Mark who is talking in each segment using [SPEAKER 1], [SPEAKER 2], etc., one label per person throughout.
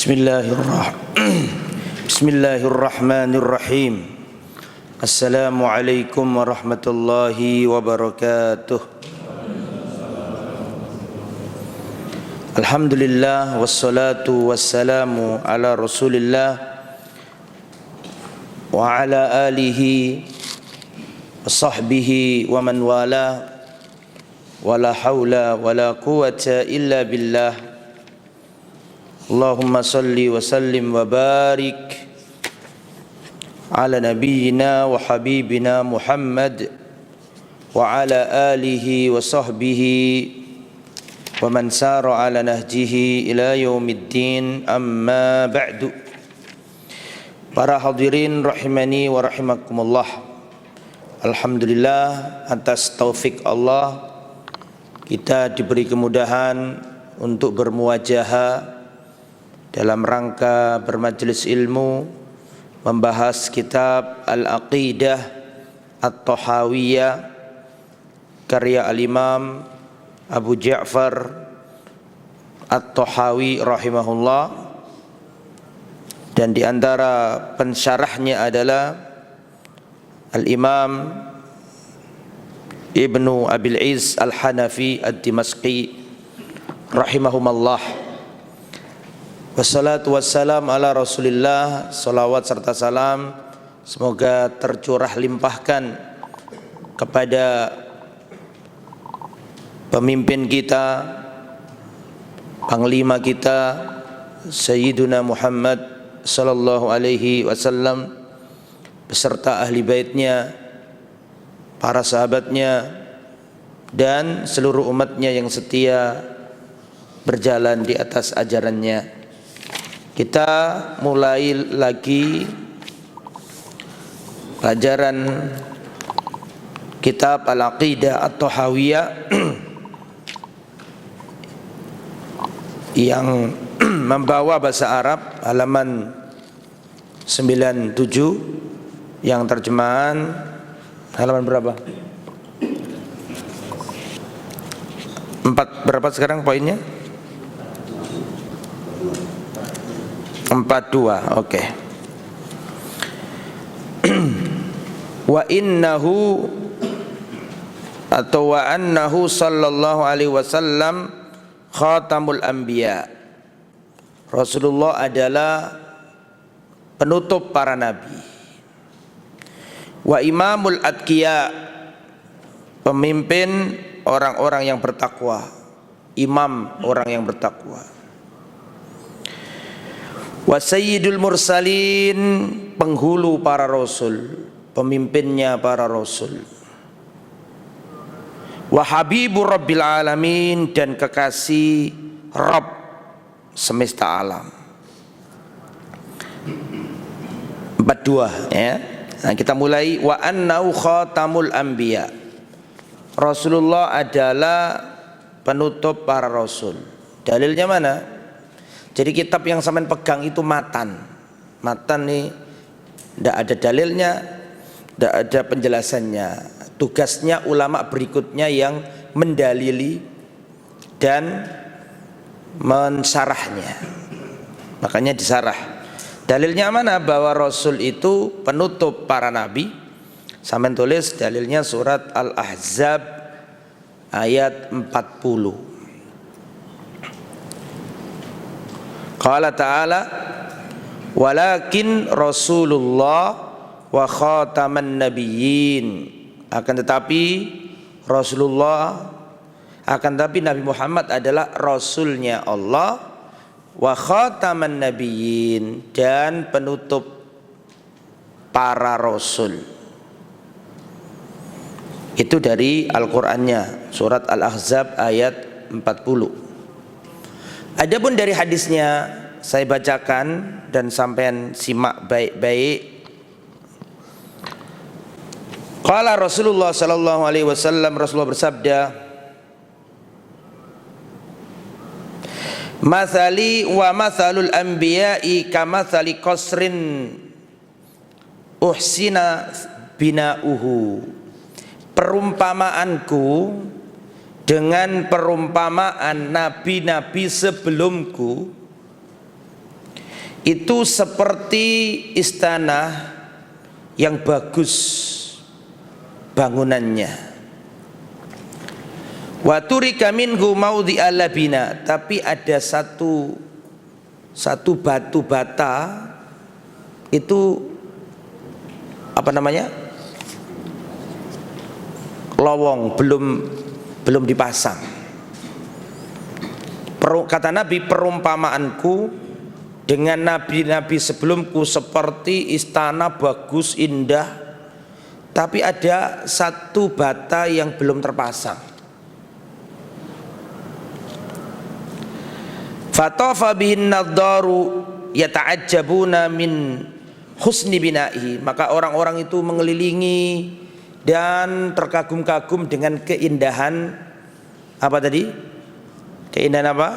[SPEAKER 1] Bismillahirrahmanirrahim. Assalamualaikum warahmatullahi wabarakatuh. Alhamdulillah wassalatu wassalamu ala Rasulillah wa ala alihi wa sahbihi wa man wala, wala hawla wala quwwata illa billah. Allahumma salli wa sallim wa barik ala nabiyyina wa habibina Muhammad wa ala alihi wa sahbihi wa man sara ala nahjihi ila yaumiddin, amma ba'du. Para hadirin rahimani wa rahimakumullah, alhamdulillah atas taufik Allah kita diberi kemudahan untuk bermuwajahah dalam rangka bermajelis ilmu membahas kitab Al-Aqidah At-Tahawiyah karya Al-Imam Abu Ja'far At-Tahawi rahimahullah, dan di antara pensyarahnya adalah Al-Imam Ibnu Abil Izz Al-Hanafi Ad-Dimashqi rahimahumullah. Wassalatu wassalam ala Rasulillah, salawat serta salam semoga tercurah limpahkan kepada pemimpin kita, panglima kita Sayyiduna Muhammad sallallahu alaihi wasallam beserta ahli baitnya, para sahabatnya, dan seluruh umatnya yang setia berjalan di atas ajarannya. Kita mulai lagi pelajaran kitab Al-Aqidah At-Tahawiyah yang membawa bahasa Arab halaman 97, yang terjemahan halaman berapa? Berapa sekarang poinnya? 42, oke. Wa innahu atau wa annahu sallallahu alaihi wasallam khatamul anbiya. Rasulullah adalah penutup para nabi. Wa imamul atqiya, pemimpin orang-orang yang bertakwa, imam orang yang bertakwa. Wa sayyidul mursalin, penghulu para rasul, pemimpinnya para rasul. Wa habibur rabbil alamin, dan kekasih Rabb semesta alam. 42 ya. Nah, kita mulai. Wa annahu khatamul anbiya, Rasulullah adalah penutup para rasul. Dalilnya mana? Jadi kitab yang sampean pegang itu matan nih, tidak ada dalilnya, tidak ada penjelasannya. Tugasnya ulama berikutnya yang mendalili dan mensyarahnya, makanya disarah. Dalilnya mana bahwa Rasul itu penutup para nabi? Sampean tulis dalilnya surat Al-Ahzab ayat 40. Qala ta'ala walakin Rasulullah wa khataman nabiyyin, akan tetapi Rasulullah, akan tetapi Nabi Muhammad adalah Rasulnya Allah, wa khataman nabiyyin, dan penutup para Rasul. Itu dari Al-Qur'annya, surat Al-Ahzab ayat 40. Adapun dari hadisnya saya bacakan dan sampean simak baik-baik. Qala Rasulullah sallallahu alaihi wasallam, Rasulullah bersabda, "Mathali wa mathalul anbiya'i kamathali qasrin uhsina bina'uhu." Perumpamaanku dengan perumpamaan nabi-nabi sebelumku itu seperti istana yang bagus bangunannya. Wa turika minhu maudhi'a labina, tapi ada satu batu bata itu apa namanya? Lowong, belum dipasang. Kata Nabi, perumpamaanku dengan nabi-nabi sebelumku seperti istana bagus indah, tapi ada satu bata yang belum terpasang. Fatafa bihin nadharu yata'ajjabuna min husni bina'ihi, maka orang-orang itu mengelilingi dan terkagum-kagum dengan keindahan apa tadi? Keindahan apa?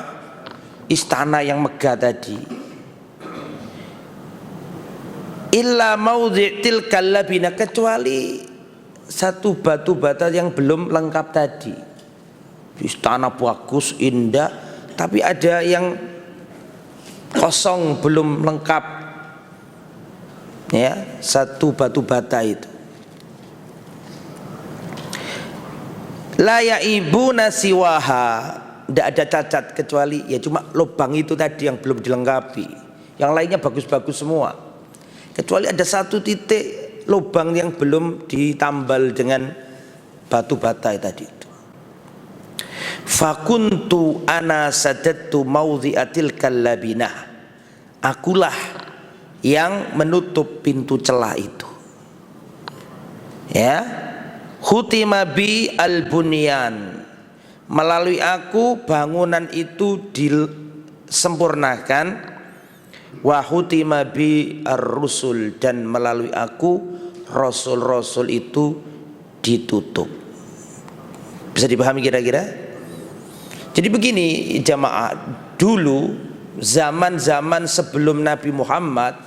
[SPEAKER 1] Istana yang megah tadi. Illa maudhi' tilkal labina, kecuali satu batu bata yang belum lengkap tadi. Istana bagus, indah, tapi ada yang kosong, belum lengkap. Ya, satu batu bata itu. La yaibuna siwaha, tidak ada cacat kecuali ya cuma lubang itu tadi yang belum dilengkapi. Yang lainnya bagus-bagus semua. Kecuali ada satu titik lubang yang belum ditambal dengan batu bata tadi itu. Fakuntu ana sadattu maudhi'atil kallabinah, akulah yang menutup pintu celah itu. Ya, khutima bi al-bunyan, melalui aku bangunan itu disempurnakan. Wa khutima bi ar-rusul, dan melalui aku rasul-rasul itu ditutup. Bisa dipahami kira-kira? Jadi begini jamaah, dulu zaman-zaman sebelum Nabi Muhammad,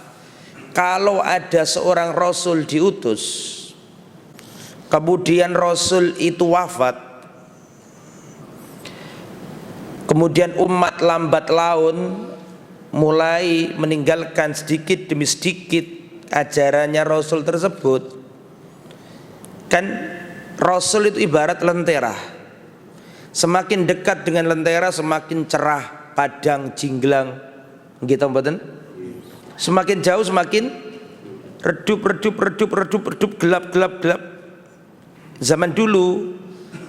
[SPEAKER 1] kalau ada seorang rasul diutus, kemudian rasul itu wafat, kemudian umat lambat laun mulai meninggalkan sedikit demi sedikit ajarannya rasul tersebut. Kan rasul itu ibarat lentera, semakin dekat dengan lentera semakin cerah, padang, jinglang, gitu mboten? Semakin jauh semakin redup, gelap. Zaman dulu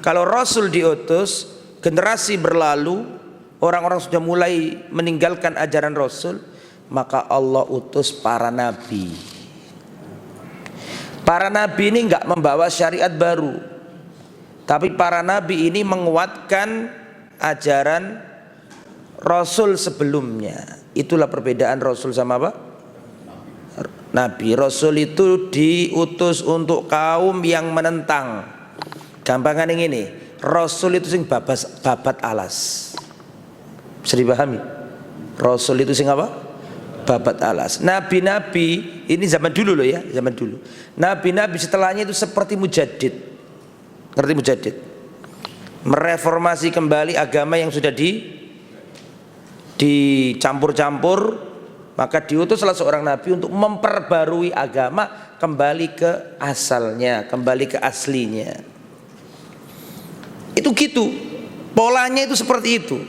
[SPEAKER 1] kalau rasul diutus, generasi berlalu, orang-orang sudah mulai meninggalkan ajaran rasul, maka Allah utus para nabi. Para nabi ini enggak membawa syariat baru, tapi para nabi ini menguatkan ajaran rasul sebelumnya. Itulah perbedaan rasul sama apa? Nabi. Rasul itu diutus untuk kaum yang menentang. Gampangan yang ini, rasul itu sing babat alas. Bisa dipahami? Rasul itu sing apa? Babat alas. Nabi-nabi ini zaman dulu loh ya, zaman dulu. Nabi-nabi setelahnya itu seperti mujaddid. Ngerti mujaddid? Mereformasi kembali agama yang sudah dicampur-campur, maka diutuslah seorang nabi untuk memperbarui agama kembali ke asalnya, kembali ke aslinya. Itu gitu, polanya itu seperti itu.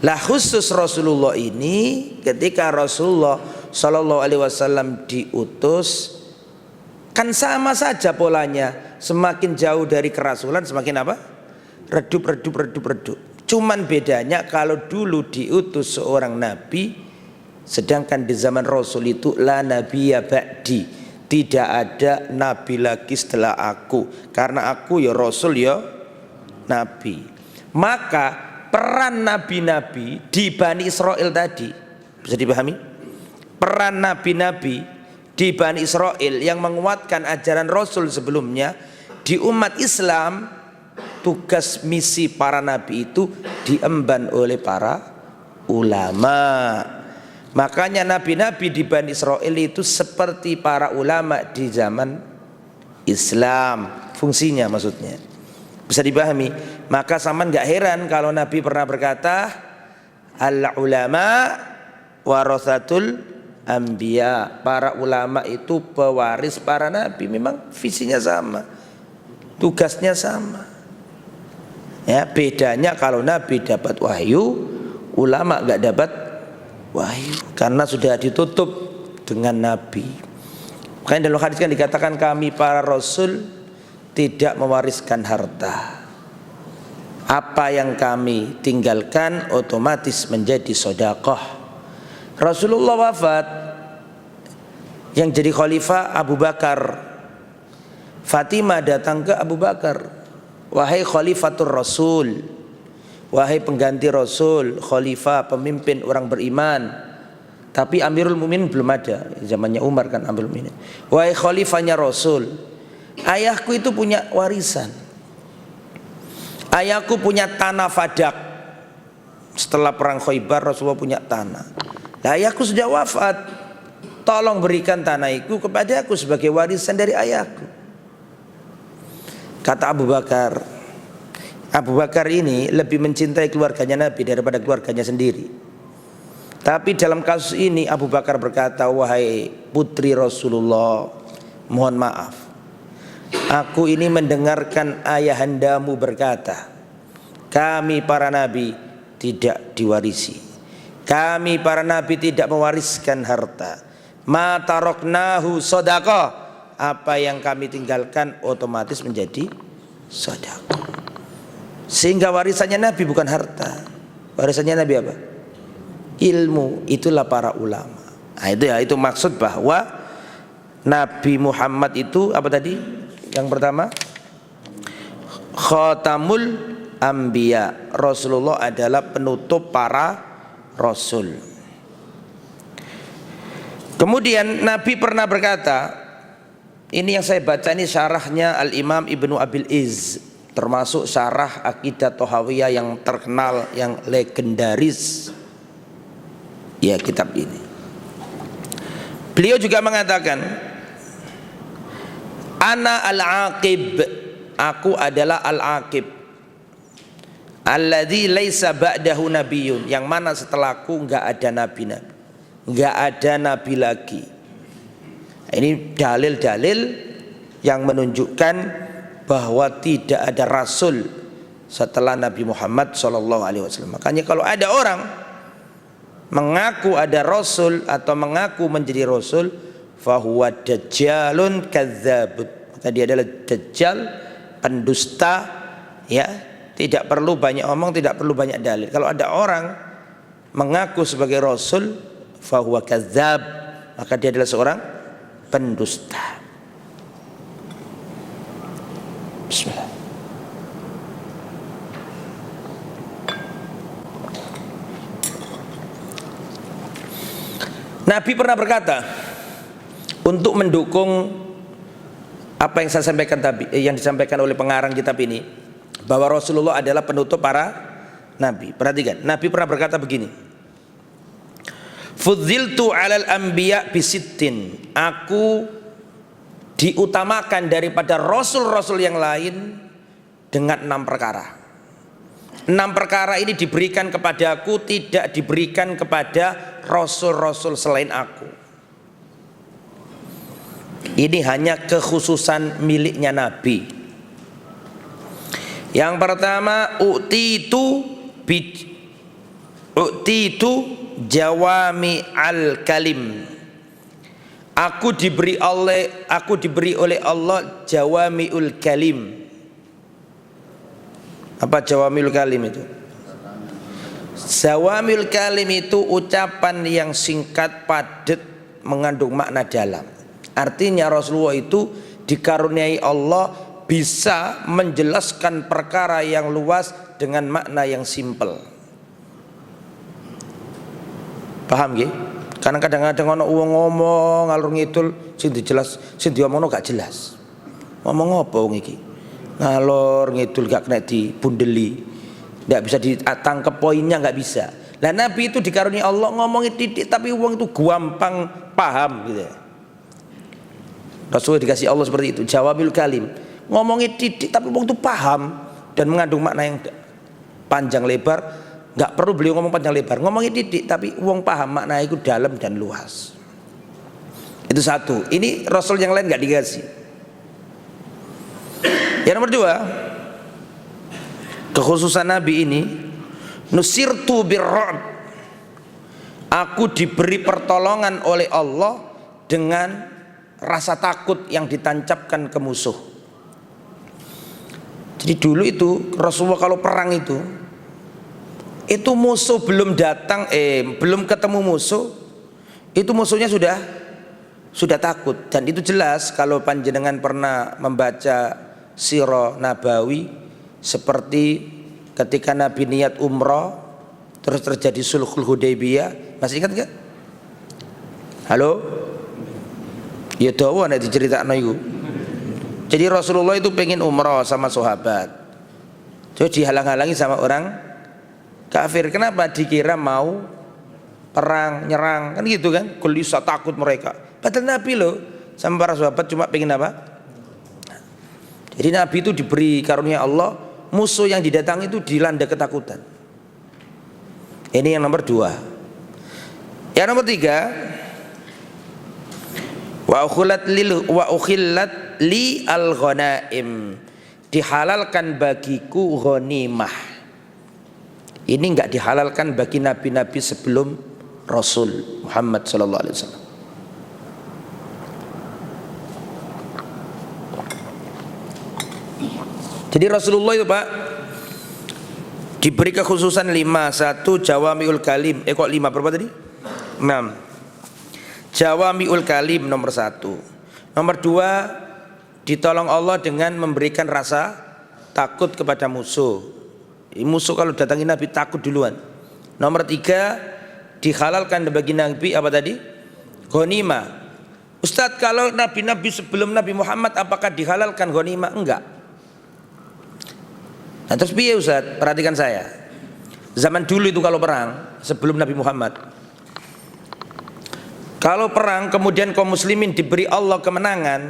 [SPEAKER 1] Lah khusus Rasulullah ini, ketika Rasulullah Shallallahu Alaihi Wasallam diutus, kan sama saja polanya. Semakin jauh dari kerasulan semakin apa? Redup. Cuman bedanya kalau dulu diutus seorang nabi, sedangkan di zaman Rasul itu la nabiyya ba'di, tidak ada nabi lagi setelah aku, karena aku ya Rasul ya nabi. Maka peran nabi-nabi di Bani Israel tadi, bisa dipahami? Peran nabi-nabi di Bani Israel yang menguatkan ajaran Rasul sebelumnya, di umat Islam tugas misi para nabi itu diemban oleh para ulama. Makanya nabi-nabi di Bani Israel itu seperti para ulama di zaman Islam, fungsinya maksudnya. Bisa dipahami? Maka sama nggak heran kalau Nabi pernah berkata, al ulama warathatul anbiya. Para ulama itu pewaris para nabi. Memang visinya sama, tugasnya sama. Ya, bedanya kalau nabi dapat wahyu, ulama enggak dapat wahyu karena sudah ditutup dengan nabi. Makanya dalam hadis kan dikatakan kami para rasul tidak mewariskan harta. Apa yang kami tinggalkan otomatis menjadi sedekah. Rasulullah wafat, yang jadi khalifah Abu Bakar. Fatimah datang ke Abu Bakar, wahai khalifatur Rasul, wahai pengganti Rasul, khalifah, pemimpin orang beriman. Tapi Amirul Mukminin belum ada, zamannya Umar kan Amirul Mukminin. Wahai khalifahnya Rasul, ayahku itu punya warisan. Ayahku punya tanah Fadak. Setelah perang Khaybar Rasulullah punya tanah. Nah, ayahku sudah wafat. Tolong berikan tanah itu kepada aku sebagai warisan dari ayahku. Kata Abu Bakar. Abu Bakar ini lebih mencintai keluarganya Nabi daripada keluarganya sendiri. Tapi dalam kasus ini Abu Bakar berkata, wahai putri Rasulullah, mohon maaf, aku ini mendengarkan ayahandamu berkata, kami para nabi tidak diwarisi, kami para nabi tidak mewariskan harta. Ma taroknahu sodaqah, apa yang kami tinggalkan otomatis menjadi sedekah. Sehingga warisannya nabi bukan harta, warisannya nabi apa? Ilmu. Itulah para ulama. Nah, itu maksud bahwa Nabi Muhammad itu apa tadi? Yang pertama, khatamul anbiya. Rasulullah adalah penutup para rasul. Kemudian Nabi pernah berkata, ini yang saya baca ini syarahnya Al-Imam Ibnu Abil Izz, termasuk syarah Aqidah Thahawiyah yang terkenal, yang legendaris. Ya, kitab ini. Beliau juga mengatakan, ana al-aqib, aku adalah al-aqib, alladzi laisa ba'dahu nabiyyun, yang mana setelahku enggak ada nabi-nabi, enggak ada nabi lagi. Ini dalil-dalil yang menunjukkan bahwa tidak ada rasul setelah Nabi Muhammad SAW. Makanya kalau ada orang mengaku ada rasul atau mengaku menjadi rasul, fahuwa dajjalun kadzdzab, maka dia adalah dajjal, pendusta. Ya, tidak perlu banyak omong, tidak perlu banyak dalil. Kalau ada orang mengaku sebagai rasul, fahuwa kadzdzab, maka dia adalah seorang pendusta. Bismillah. Nabi pernah berkata untuk mendukung apa yang saya sampaikan tadi, yang disampaikan oleh pengarang kitab ini, bahwa Rasulullah adalah penutup para nabi. Perhatikan, Nabi pernah berkata begini, fudziltu 'alal anbiya bisittin, aku diutamakan daripada rasul-rasul yang lain dengan 6 perkara. 6 perkara ini diberikan kepadaku, tidak diberikan kepada rasul-rasul selain aku. Ini hanya kekhususan miliknya Nabi. Yang pertama, u'titu jawami al-kalim. Aku diberi oleh Allah jawamiul kalim. Apa jawamiul kalim itu? Jawamiul kalim itu ucapan yang singkat, padat, mengandung makna dalam. Artinya Rasulullah itu dikaruniai Allah bisa menjelaskan perkara yang luas dengan makna yang simpel. Paham nggih? Karena kadang-kadang ono wong ngomong ngalur ngidul sing dijelas, sing diomongno gak jelas. Ngomong apa wong iki? Ngalor ngidul gak kena dibundeli. Nggak bisa ditangkep poinnya, nggak bisa. Nah, Nabi itu dikaruniai Allah ngomongin titik tapi wong itu gampang paham gitu. Rasulullah dikasih Allah seperti itu, jawamil kalim. Ngomongin titik tapi wong itu paham dan mengandung makna yang panjang lebar, nggak perlu beliau ngomong panjang lebar, ngomongin didik tapi wong paham makna itu dalam dan luas. Itu satu. Ini Rasul yang lain nggak dikasih. Yang nomor dua, kekhususan Nabi ini, nusirtu birru'b, aku diberi pertolongan oleh Allah dengan rasa takut yang ditancapkan ke musuh. Jadi dulu itu Rasulullah kalau perang itu musuh belum datang, belum ketemu musuh, itu musuhnya sudah takut. Dan itu jelas kalau panjenengan pernah membaca sirah Nabawi, seperti ketika Nabi niat umrah terus terjadi sulhul Hudaybiyah, masih ingat enggak? Halo? Ya dawa nek diceritakno iku. Jadi Rasulullah itu pengen umrah sama sahabat, terus dihalang-halangi sama orang kafir. Kenapa? Dikira mau perang, nyerang, kan gitu kan? Gelisah takut mereka. Padahal Nabi loh sama para sahabat cuma pengen apa? Jadi Nabi itu diberi karunia Allah, musuh yang didatangi itu dilanda ketakutan. Ini yang nomor dua. Yang nomor tiga, wa ukhillat li al-ghanaim, dihalalkan bagiku ghanimah. Ini enggak dihalalkan bagi nabi-nabi sebelum Rasul Muhammad sallallahu alaihi wasallam. Jadi Rasulullah itu Pak diberi kekhususan 5. 1 Jawamiul Kalim. Kok 5 berapa tadi? 6. Jawamiul Kalim nomor 1. Nomor 2, ditolong Allah dengan memberikan rasa takut kepada musuh. Musuh kalau datangi Nabi takut duluan. Nomor 3, dihalalkan bagi Nabi apa tadi? Ghanimah. Ustadz, kalau nabi-nabi sebelum Nabi Muhammad apakah dihalalkan ghanimah? Enggak. Nah terus piye Ustadz? Perhatikan saya. Zaman dulu itu kalau perang sebelum Nabi Muhammad, kalau perang kemudian kaum muslimin diberi Allah kemenangan,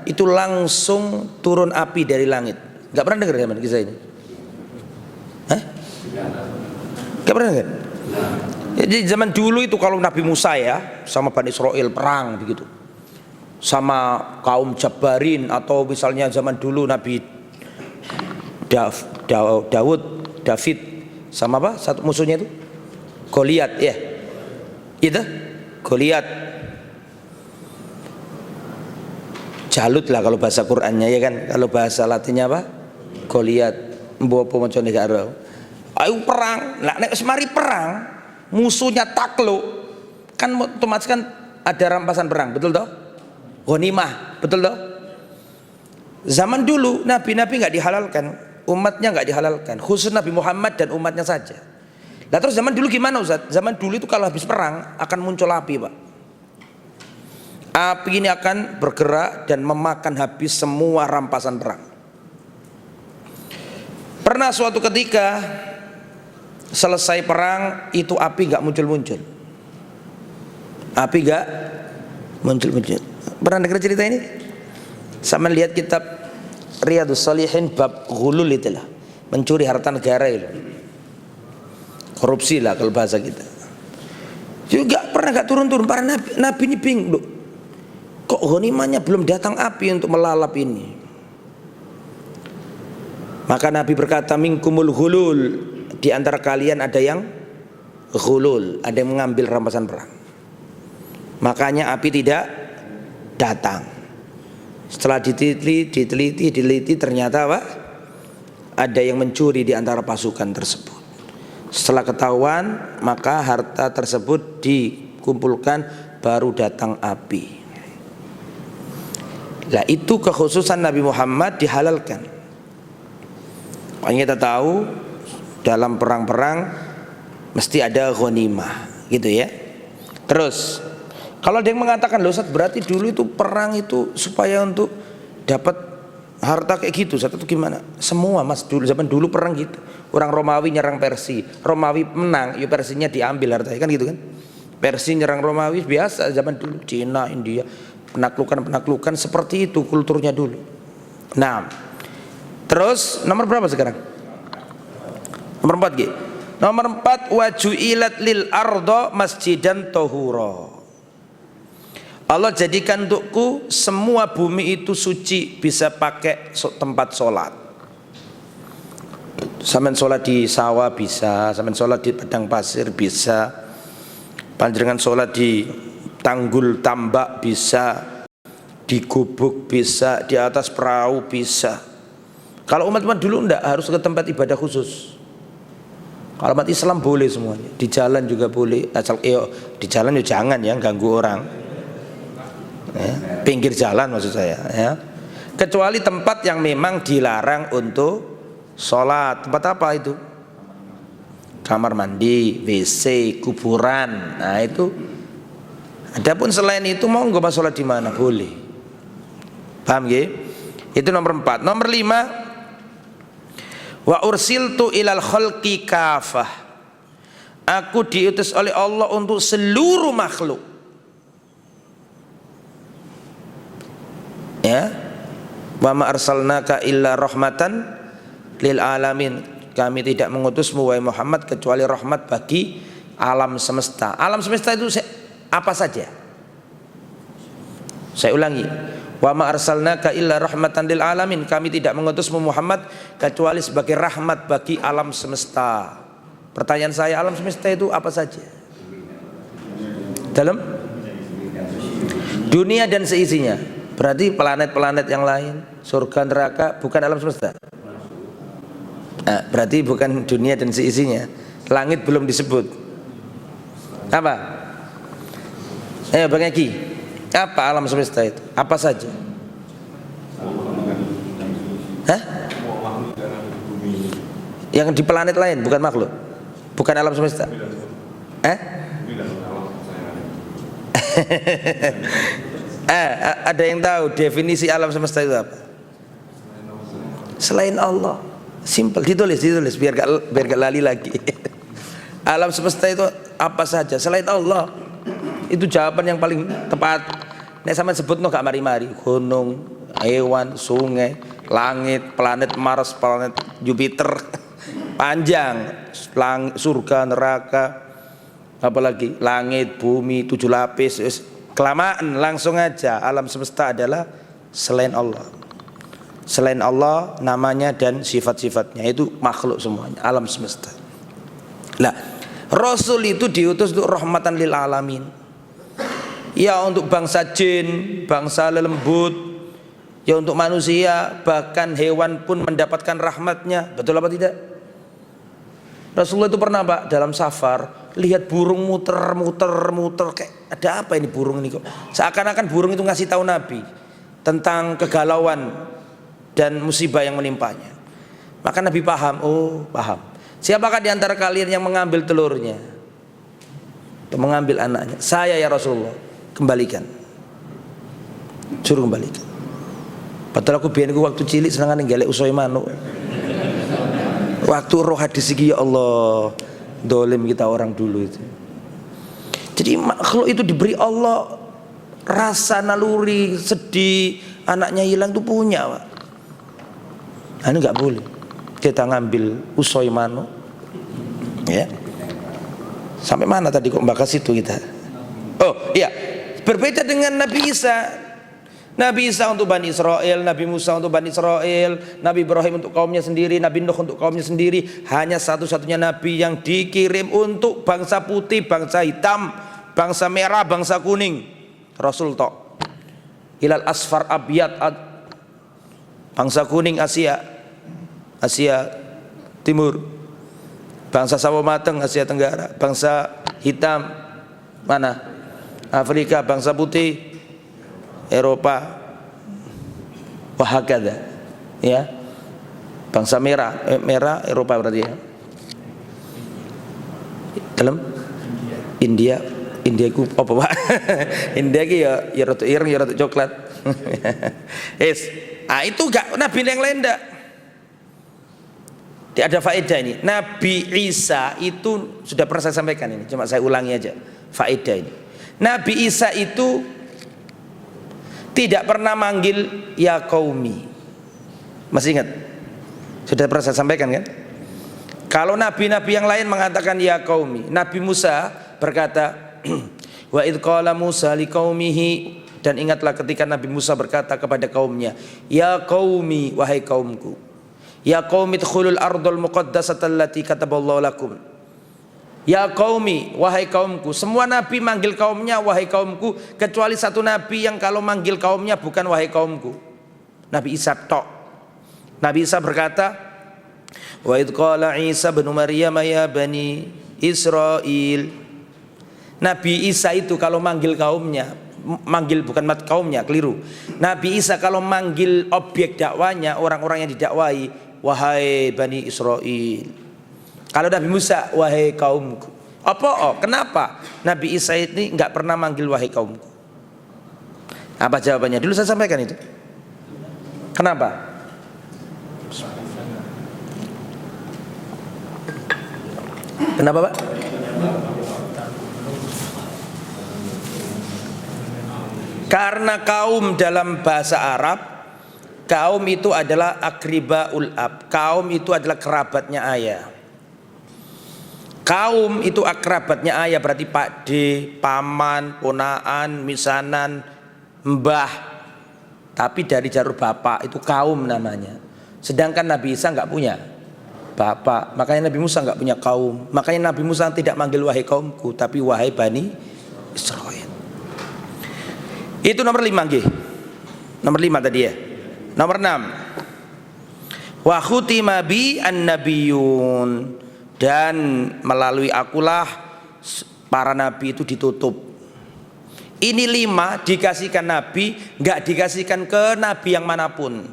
[SPEAKER 1] itu langsung turun api dari langit. Gak pernah dengar zaman kisah ini? Gak pernah dengar? Jadi zaman dulu itu kalau Nabi Musa ya sama Bani Israel perang begitu, sama kaum Jabarin, atau misalnya zaman dulu Nabi David sama apa? Satu musuhnya itu Goliat ya. Itu Goliat, Jalut lah kalau bahasa Qur'annya ya kan. Kalau bahasa Latinnya apa? Goliat. Mbok apa macane gak ero. Ayo perang. Lah nek semari perang, musuhnya takluk, kan otomatis kan ada rampasan perang, betul toh? Ghanimah, betul toh? Zaman dulu nabi-nabi enggak dihalalkan, umatnya enggak dihalalkan, khusus Nabi Muhammad dan umatnya saja. Nah terus zaman dulu gimana Ustaz? Zaman dulu itu kalau habis perang akan muncul api Pak. Api ini akan bergerak dan memakan habis semua rampasan perang. Pernah suatu ketika selesai perang itu api gak muncul-muncul. Api gak muncul-muncul. Pernah dengar cerita ini? Sama lihat kitab Riyadhus Shalihin bab ghulul itulah, mencuri harta negara itu. Korupsi lah kalau bahasa kita. Juga pernah gak turun-turun. Para nabi ini bingung, kok ghanimahnya belum datang api untuk melalap ini. Maka Nabi berkata, minkumul ghulul, di antara kalian ada yang ghulul, ada yang mengambil rampasan perang. Makanya api tidak datang. Setelah diteliti ternyata apa? Ada yang mencuri di antara pasukan tersebut. Setelah ketahuan, maka harta tersebut dikumpulkan, baru datang api. Lah itu kekhususan Nabi Muhammad dihalalkan. Makanya kita tahu dalam perang-perang mesti ada ghanimah, gitu ya. Terus kalau ada yang mengatakan, loh Ustaz, berarti dulu itu perang itu supaya untuk dapat harta kayak gitu, Ustaz, itu gimana? Semua Mas, dulu zaman dulu perang gitu. Orang Romawi nyerang Persia, Romawi menang, ya Persinya diambil hartanya, kan gitu kan? Persia nyerang Romawi biasa zaman dulu. Cina, India, penaklukan seperti itu kulturnya dulu. Nah, terus nomor berapa sekarang? Nomor 4 gitu. Nomor 4, wajuilat lil ardo masjidan tohuro. Allah jadikan untukku semua bumi itu suci, bisa pakai tempat sholat. Sampeyan sholat di sawah bisa, sampeyan sholat di padang pasir bisa, panjenengan sholat di tanggul tambak bisa, di gubuk bisa, di atas perahu bisa. Kalau umat-umat dulu enggak, harus ke tempat ibadah khusus. Kalau umat Islam boleh semuanya, di jalan juga boleh, asal di jalan ya jangan ya ganggu orang. Ya, pinggir jalan maksud saya ya. Kecuali tempat yang memang dilarang untuk sholat. Tempat apa itu? Kamar mandi, WC, kuburan. Nah itu. Adapun selain itu mau nggak sholat di mana? Boleh. Paham ya? Itu nomor 4. Nomor 5. Wa ursiltu ilal khalqi kafah. Aku diutus oleh Allah untuk seluruh makhluk. Ya. Wa ma arsalnaka illa rahmatan lil alamin. Kami tidak mengutusmu wahai Muhammad kecuali rahmat bagi alam semesta. Alam semesta itu apa saja? Saya ulangi. Wa ma arsalnaka illa rahmatan lil alamin. Kami tidak mengutusmu Muhammad kecuali sebagai rahmat bagi alam semesta. Pertanyaan saya, alam semesta itu apa saja? Dalam dunia dan seisinya. Berarti planet-planet yang lain, surga neraka bukan alam semesta. Nah, berarti bukan dunia dan seisinya. Langit belum disebut. Apa? Bang Eki, apa alam semesta itu? Apa saja? Hah? Yang di planet lain bukan makhluk, bukan alam semesta. Ada yang tahu definisi alam semesta itu apa? Selain Allah. Simple, ditulis biar gak lali lagi. Alam semesta itu apa saja selain Allah. Itu jawaban yang paling tepat. Nek sampean sebutno gak mari-mari, gunung, hewan, sungai, langit, planet Mars, planet Jupiter, panjang, surga, neraka, apalagi langit, bumi, 7 lapis, kelamaan. Langsung aja, alam semesta adalah selain Allah. Selain Allah namanya dan sifat-sifatnya, itu makhluk semuanya, alam semesta. Nah, Rasul itu diutus untuk rahmatan lil alamin. Ya untuk bangsa jin, bangsa lelembut, ya untuk manusia, bahkan hewan pun mendapatkan rahmatnya. Betul apa tidak? Rasulullah itu pernah Pak dalam safar lihat burung muter kayak ada apa ini burung ini kok? Seakan-akan burung itu ngasih tahu Nabi tentang kegalauan dan musibah yang menimpanya. Maka Nabi paham, paham. Siapakah di antara kalian yang mengambil telurnya? Atau mengambil anaknya? Saya ya Rasulullah. Kembalikan. Suruh kembalikan. Padahal aku biyen waktu cilik senengane ngelek usoi manuk. Waktu roh hadis iki ya Allah, dolim kita orang dulu itu. Jadi makhluk itu diberi Allah rasa naluri, sedih, anaknya hilang itu punya, Pak. Ini nggak boleh kita ngambil usoi mano, ya. Sampai mana tadi kok bakas itu kita? Oh iya, berbeda dengan Nabi Isa. Nabi Isa untuk Bani Israel, Nabi Musa untuk Bani Israel, Nabi Ibrahim untuk kaumnya sendiri, Nabi Nuh untuk kaumnya sendiri. Hanya satu-satunya Nabi yang dikirim untuk bangsa putih, bangsa hitam, bangsa merah, bangsa kuning. Rasul tok. Hilal asfar abiyat, bangsa kuning Asia Timur, bangsa sawo mateng Asia Tenggara, bangsa hitam mana? Afrika, bangsa putih Eropa, wahakada, ya, bangsa merah Eropa berarti ya. Dalam India ku apa Pak? India ki ya rada ireng ya rada coklat. Itu gak Nabi yang lain ndak. Ada faedah ini. Nabi Isa itu sudah pernah saya sampaikan ini, cuma saya ulangi aja faedah ini. Nabi Isa itu tidak pernah manggil ya qaumi. Masih ingat? Sudah pernah saya sampaikan kan? Kalau nabi-nabi yang lain mengatakan ya qaumi, Nabi Musa berkata wa idz qala Musa liqaumihi, dan ingatlah ketika Nabi Musa berkata kepada kaumnya, ya qaumi, wahai kaumku, ya qaumi dkhulul ardal muqaddasata allati kataballahu lakum. Ya qaumi, wahai kaumku. Semua nabi manggil kaumnya wahai kaumku, kecuali satu nabi yang kalau manggil kaumnya bukan wahai kaumku, Nabi Isa tok. Nabi Isa berkata, wa idz qala Isa bin Maryam ya bani Israil. Nabi Isa itu kalau manggil kaumnya, manggil bukan mat kaumnya, keliru. Nabi Isa kalau manggil objek dakwanya, orang-orang yang didakwai, wahai bani Israil. Kalau Nabi Musa, wahai kaumku. Apa? Kenapa Nabi Isa ini nggak pernah manggil wahai kaumku? Apa jawabannya? Dulu saya sampaikan itu. Kenapa? Kenapa, Pak? Karena kaum dalam bahasa Arab, kaum itu adalah akribaul ab. Kaum itu adalah kerabatnya ayah. Kaum itu akrabatnya ayah, berarti Pak D, paman, ponaan, misanan, mbah. Tapi dari jalur bapak itu kaum namanya. Sedangkan Nabi Isa nggak punya bapak, makanya Nabi Musa nggak punya kaum. Makanya Nabi Musa tidak manggil wahai kaumku, tapi wahai bani Israil. Itu nomor 5 nggih. Nomor 5 tadi ya. Nomor 6. Wa khutima bi an-nabiyyun, dan melalui akulah para nabi itu ditutup. Ini 5 dikasihkan nabi, nggak dikasihkan ke nabi yang manapun.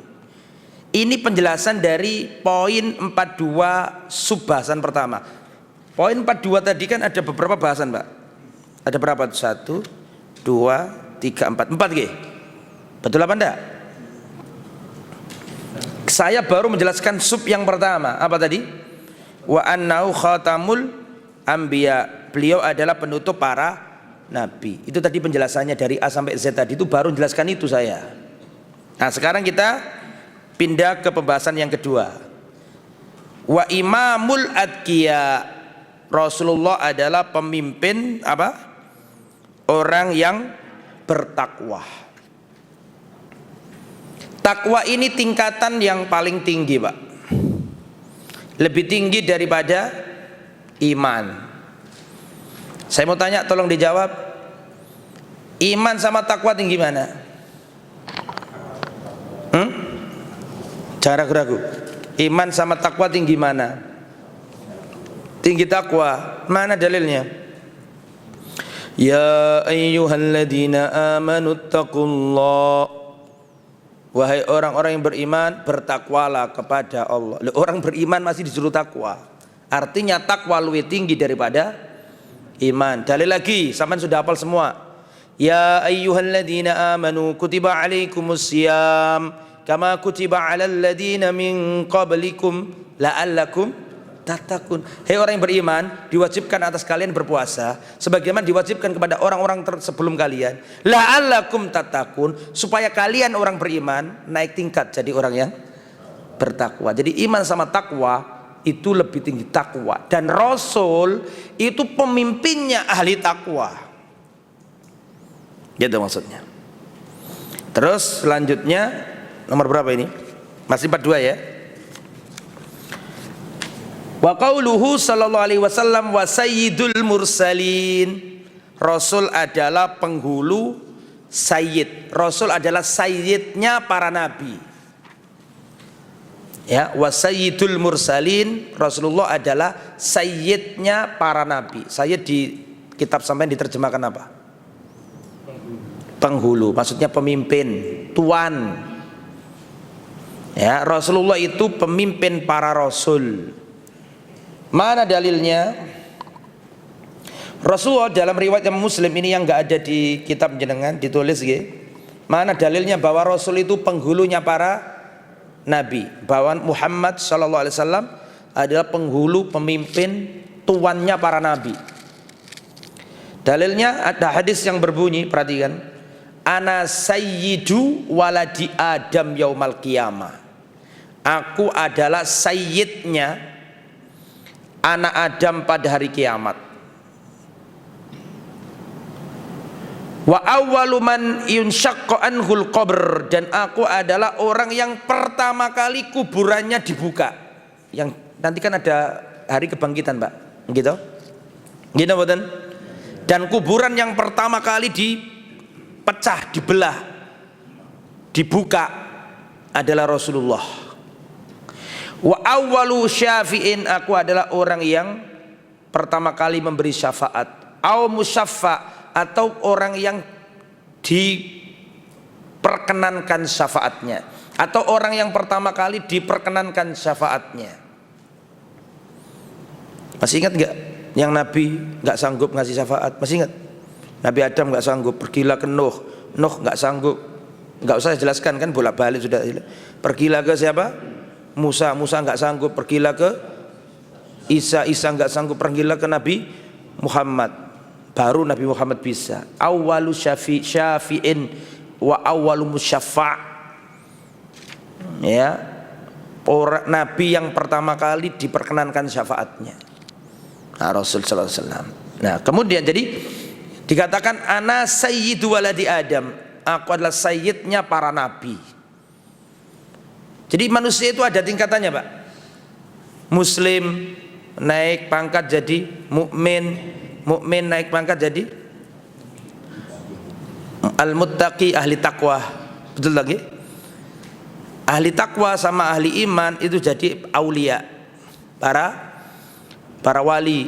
[SPEAKER 1] Ini penjelasan dari poin 42 subbahasan pertama. Poin 42 tadi kan ada beberapa bahasan, Pak. Ada berapa? 1, 2, 3, 4 gitu. Betul apa enggak? Saya baru menjelaskan sub yang pertama. Apa tadi? Wa annahu khatamul anbiya, beliau adalah penutup para nabi. Itu tadi penjelasannya dari A sampai Z tadi, itu baru menjelaskan itu saya. Nah sekarang kita pindah ke pembahasan yang kedua. Wa imamul atqiya, Rasulullah adalah pemimpin apa? Orang yang bertakwa. Takwa ini tingkatan yang paling tinggi, Pak. Lebih tinggi daripada iman. Saya mau tanya, tolong dijawab. Iman sama takwa tinggi mana? Jangan ragu-ragu. Iman sama takwa tinggi mana? Tinggi takwa. Mana dalilnya? Ya ayyuhalladzina amanu taqullah. Wahai orang-orang yang beriman, bertakwalah kepada Allah. Orang beriman masih disuruh takwa. Artinya takwa lebih tinggi daripada iman. Dalil lagi, sampean sudah hafal semua. Ya ayyuhalladzina amanu kutiba alaikumusiyam kama kutiba alal ladzina min qablikum la'allakum tattaqun. Hei orang yang beriman, diwajibkan atas kalian berpuasa sebagaimana diwajibkan kepada orang-orang sebelum kalian, la'allakum tattaqun, supaya kalian orang beriman naik tingkat jadi orang yang bertakwa. Jadi iman sama takwa itu lebih tinggi takwa, dan Rasul itu pemimpinnya ahli takwa. Gitu maksudnya. Terus selanjutnya nomor berapa ini? Masih 42 ya. Wa qauluhu sallallahu alaihi wasallam wa sayyidul mursalin. Rasul adalah penghulu, sayyid. Rasul adalah sayyidnya para nabi. Ya, wa sayyidul mursalin, Rasulullah adalah sayyidnya para nabi. Sayyid di kitab sampean diterjemahkan apa? Penghulu, maksudnya pemimpin, tuan. Ya, Rasulullah itu pemimpin para rasul. Mana dalilnya? Rasulullah dalam riwayat yang Muslim ini yang enggak ada di kitab jenengan ditulis nggih. Mana dalilnya bahwa Rasul itu penghulunya para nabi, bahwa Muhammad sallallahu alaihi wasallam adalah penghulu, pemimpin, tuannya para nabi. Dalilnya ada hadis yang berbunyi, perhatikan, ana sayyidu waladi Adam yaumal qiyamah. Aku adalah sayyidnya anak Adam pada hari kiamat. Wa awwalu man yunshaqqa anhul qabr, dan aku adalah orang yang pertama kali kuburannya dibuka. Yang nanti kan ada hari kebangkitan, Pak. Gitu. Gitu betul? Dan kuburan yang pertama kali dipecah, dibelah, dibuka adalah Rasulullah. Wa awwalu syafi'in, aku adalah orang yang pertama kali memberi syafaat. Au musyaffa, atau orang yang diperkenankan syafaatnya, atau orang yang pertama kali diperkenankan syafaatnya. Masih ingat nggak yang Nabi nggak sanggup ngasih syafaat? Masih ingat? Nabi Adam nggak sanggup, pergilah ke Nuh, Nuh nggak sanggup, nggak usah jelaskan kan, bolak-balik sudah. Pergilah ke siapa? Musa, Musa nggak sanggup, pergilah ke Isa, Isa nggak sanggup, pergilah ke Nabi Muhammad. Baru Nabi Muhammad bisa. Awwalu syafi'in wa awwalu musyaffa'. Ya, orang Nabi yang pertama kali diperkenankan syafaatnya. Nah, Rasul sallallahu alaihi wasallam. Nah, kemudian jadi dikatakan ana sayyidu waladi Adam. Aku adalah sayyidnya para nabi. Jadi manusia itu ada tingkatannya, Pak. Muslim naik pangkat jadi mukmin, mukmin naik pangkat jadi al-muttaqi, ahli takwa. Betul lagi? Ahli takwa sama ahli iman itu jadi aulia, para wali.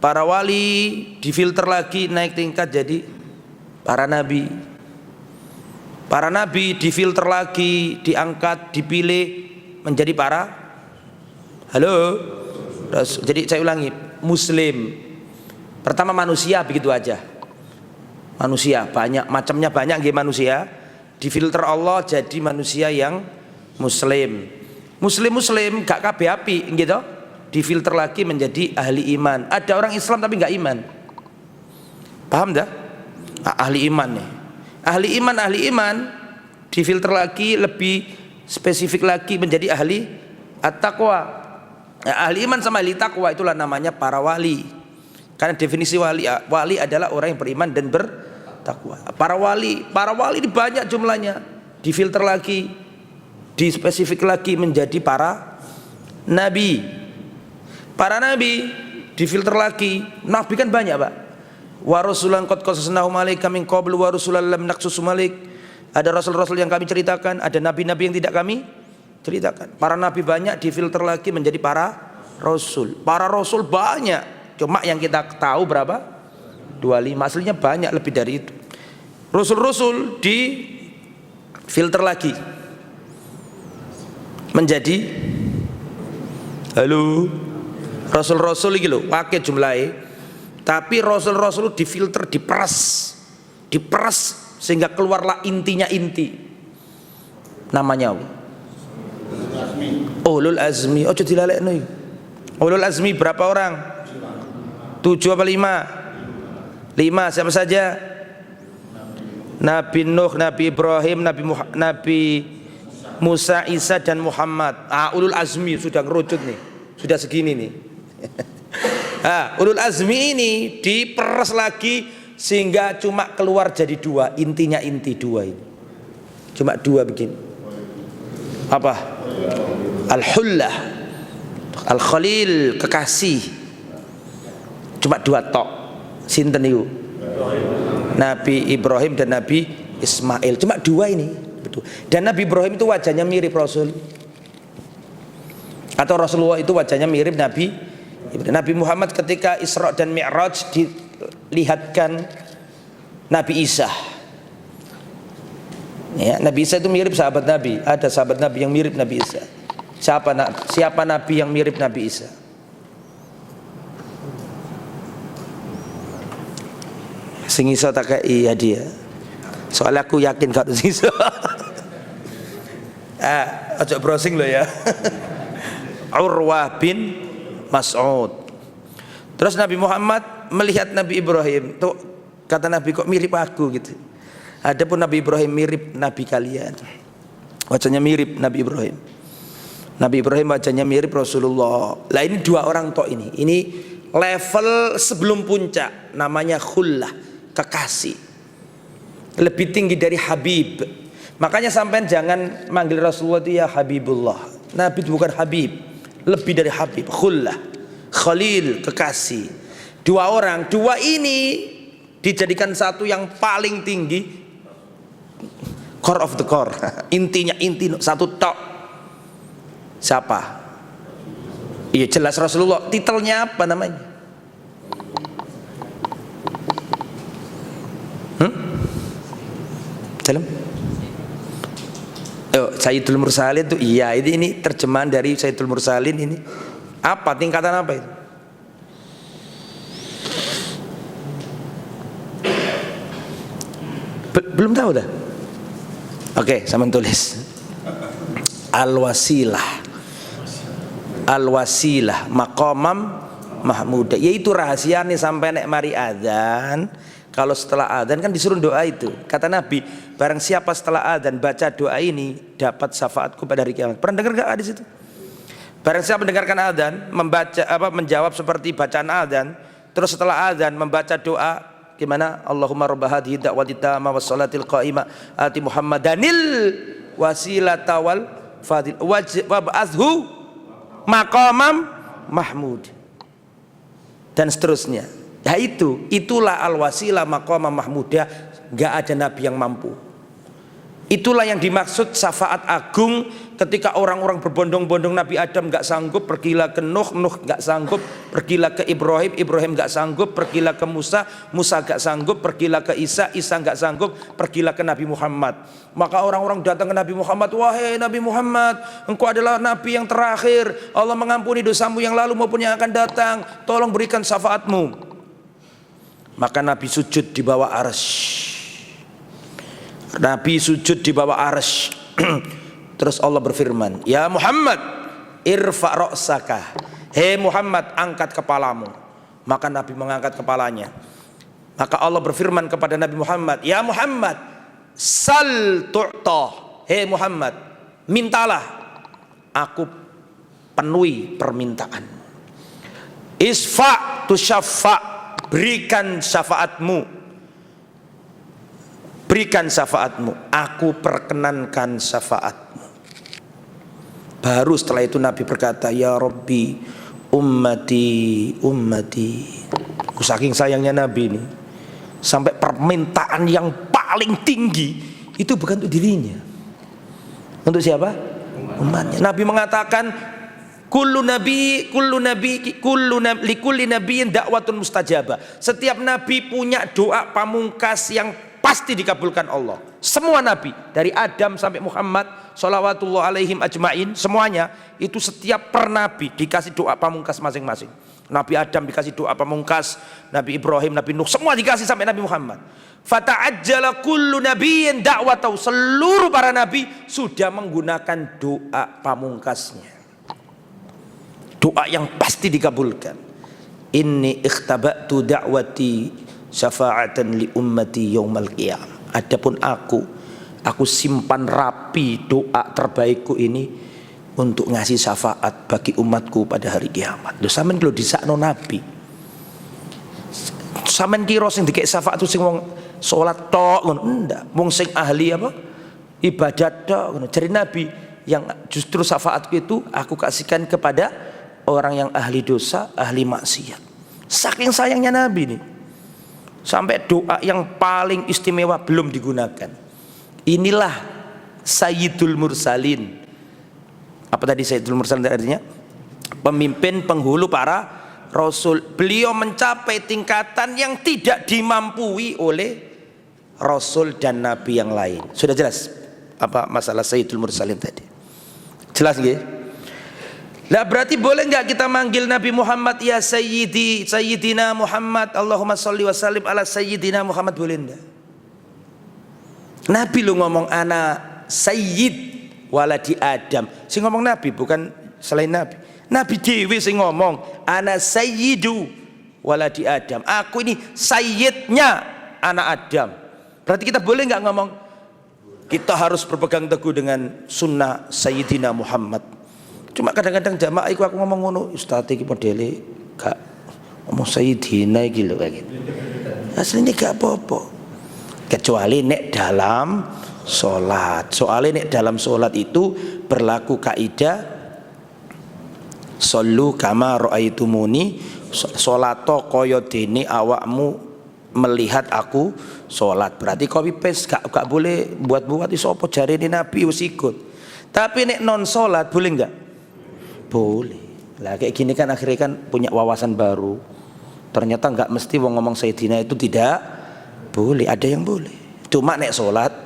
[SPEAKER 1] Para wali difilter lagi naik tingkat jadi para nabi. Para nabi difilter lagi, diangkat, dipilih menjadi para jadi saya ulangi, muslim. Pertama manusia, begitu aja. Manusia banyak macamnya, banyak nggih manusia. Difilter Allah jadi manusia yang muslim. Muslim gak kabeh apik gitu. Difilter lagi menjadi ahli iman. Ada orang Islam tapi gak iman. Paham dah? Ahli iman nih. Ahli iman difilter lagi, lebih spesifik lagi menjadi ahli at-taqwa. Nah, ahli iman sama ahli taqwa itulah namanya para wali. Karena definisi wali adalah orang yang beriman dan bertakwa. Para wali ini banyak jumlahnya. Difilter lagi, dispesifik lagi menjadi para nabi. Para nabi difilter lagi. Nabi kan banyak, Pak. Wa rasulan qad qasasnahum 'alaika min qablu wa rasulan lam naqsusum 'alaik. Ada rasul-rasul yang kami ceritakan, ada nabi-nabi yang tidak kami ceritakan. Para nabi banyak difilter lagi menjadi para rasul. Para rasul banyak. Cuma yang kita tahu berapa? 25. Aslinya banyak, lebih dari itu. Rasul-rasul di filter lagi menjadi rasul-rasul iki lho, akeh jumlahe. Tapi rasul-rasul difilter, diperas sehingga keluarlah intinya inti. Namanya Ulul Azmi. Ojo dilalekno. Ulul Azmi berapa orang? 7 apa 5? 5 siapa saja? Nabi Nuh, Nabi Ibrahim, Nabi Musa, Isa dan Muhammad. Ulul Azmi sudah ngerucut nih. Sudah segini nih. Ulul Azmi ini diperas lagi sehingga cuma keluar jadi 2. Intinya inti 2 ini. Cuma 2 begini. Apa? Al-Hullah, Al-Khalil, kekasih. Cuma 2 tok. Sinten niku? Nabi Ibrahim dan Nabi Ismail. Cuma 2 ini. Betul. Dan Nabi Ibrahim itu wajahnya mirip Rasul. Atau Rasulullah itu wajahnya mirip Nabi Muhammad ketika Isra dan Mi'raj dilihatkan Nabi Isa. Ya, Nabi Isa itu mirip sahabat Nabi. Ada sahabat Nabi yang mirip Nabi Isa. Siapa Nabi yang mirip Nabi Isa? Sing iso tak kei hadiah. Soalnya aku yakin gak iso. Ojo browsing lo ya. Urwah bin Mas'ud. Terus Nabi Muhammad melihat Nabi Ibrahim. Tuh kata Nabi, kok mirip aku gitu. Adapun Nabi Ibrahim mirip Nabi kalian. Wajahnya mirip Nabi Ibrahim. Nabi Ibrahim wajahnya mirip Rasulullah. Lah ini dua orang tok ini. Ini level sebelum puncak, namanya khullah, kekasih. Lebih tinggi dari Habib. Makanya sampean jangan manggil Rasulullah itu ya Habibullah. Nabi itu bukan Habib, lebih dari Habib. Khullah, Khalil, kekasih. Dua orang, dua ini dijadikan satu yang paling tinggi, core of the core. Intinya inti satu tok. Siapa? Iya jelas Rasulullah. Titelnya apa namanya? Salam. Sayyidul Mursalin itu iya, ini terjemahan dari Sayyidul Mursalin ini. Apa tingkatan apa itu? Belum tahu dah. Oke, sama tulis. Al-wasilah maqamam mahmudah, yaitu rahasia nih sampai nek mari adzan. Kalau setelah adzan kan disuruh doa itu. Kata Nabi, barang siapa setelah adzan baca doa ini dapat syafaatku pada hari kiamat. Pernah dengar enggak di situ? Barang siapa mendengarkan adzan, menjawab seperti bacaan adzan, terus setelah adzan membaca doa gimana? Allahumma rabb hadhihi da'wati tammah was salatil qa'imah ati Muhammadanil wasilata wal fadil wab'azhu maqamam mahmud, dan seterusnya. Ya itulah al-wasilah maqamam mahmudah. Gak ada nabi yang mampu. Itulah yang dimaksud syafaat agung. Ketika orang-orang berbondong-bondong Nabi Adam gak sanggup, pergilah ke Nuh gak sanggup, pergilah ke Ibrahim gak sanggup, pergilah ke Musa gak sanggup, pergilah ke Isa gak sanggup, pergilah ke Nabi Muhammad. Maka orang-orang datang ke Nabi Muhammad, wahai Nabi Muhammad, engkau adalah Nabi yang terakhir, Allah mengampuni dosamu yang lalu maupun yang akan datang, tolong berikan syafaatmu. Maka Nabi sujud di bawah arsy. Nabi sujud di bawah arsy. Terus Allah berfirman, ya Muhammad irfa' ra'saka, hei Muhammad angkat kepalamu. Maka Nabi mengangkat kepalanya. Maka Allah berfirman kepada Nabi Muhammad, ya Muhammad sal tu'ta, hei Muhammad mintalah, aku penuhi permintaan. Isfa' tusyaffa', berikan syafaatmu, berikan syafaatmu, aku perkenankan syafaatmu. Baru setelah itu Nabi berkata, ya Rabbi ummati ummati. Saking sayangnya Nabi ini, sampai permintaan yang paling tinggi itu bukan untuk dirinya. Untuk siapa? Umatnya. Nabi mengatakan kullu likulli nabiyyin da'watun mustajabah. Setiap nabi punya doa pamungkas yang pasti dikabulkan Allah. Semua nabi dari Adam sampai Muhammad shalawatullah alaihim ajmain, semuanya itu setiap per nabi dikasih doa pamungkas masing-masing. Nabi Adam dikasih doa pamungkas, Nabi Ibrahim, Nabi Nuh, semua dikasih sampai Nabi Muhammad. Fata'ajjala kullu nabiyyin da'watahu, seluruh para nabi sudah menggunakan doa pamungkasnya. Doa yang pasti dikabulkan. Inni ikhtaba'tu da'wati syafa'atan li ummati yaumal qiyamah. Adapun aku simpan rapi doa terbaikku ini untuk ngasih syafaat bagi umatku pada hari kiamat. Lho sampean kalau disakno nabi. Sampean kira sing dikek syafaat itu sing wong salat tok ngono? Ndak. Wong sing ahli apa? Ibadat tok ngono. Jadi nabi yang justru syafaatku itu aku kasihkan kepada orang yang ahli dosa, ahli maksiat. Saking sayangnya nabi nih. Sampai doa yang paling istimewa belum digunakan. Inilah Sayyidul Mursalin. Apa tadi Sayyidul Mursalin artinya? Pemimpin penghulu para rasul. Beliau mencapai tingkatan yang tidak dimampui oleh rasul dan nabi yang lain. Sudah jelas apa masalah Sayyidul Mursalin tadi? Jelas nggih? Lah berarti boleh nggak kita manggil Nabi Muhammad ya Sayyidi, Sayyidina Muhammad, Allahumma sholli wa sallim ala Sayyidina Muhammad, boleh enggak? Nabi lu ngomong ana Sayyid waladi Adam. Sing ngomong Nabi bukan selain Nabi. Nabi dewi sing ngomong ana Sayyidu waladi Adam. Aku ini Sayyidnya anak Adam. Berarti kita boleh nggak ngomong? Kita harus berpegang teguh dengan sunnah Sayyidina Muhammad Cuma kadang-kadang jamaah iku aku ngomong ngono, ustaz iki modele gak ngomong Sayyidina iki lho kayak gitu. Aslinya gak apa-apa. Kecuali nek dalam sholat. Soalnya nek dalam sholat itu berlaku kaidah shollu kama ra'aitumuni, sholato kaya dene awakmu melihat aku sholat. Berarti copy paste gak boleh buat-buat iso apa jarene Nabi wis ikut. Tapi nek non sholat boleh enggak? Boleh. Lah kayak gini kan akhirnya kan punya wawasan baru. Ternyata enggak mesti wong ngomong Sayyidina itu tidak boleh, ada yang boleh. Cuma nek sholat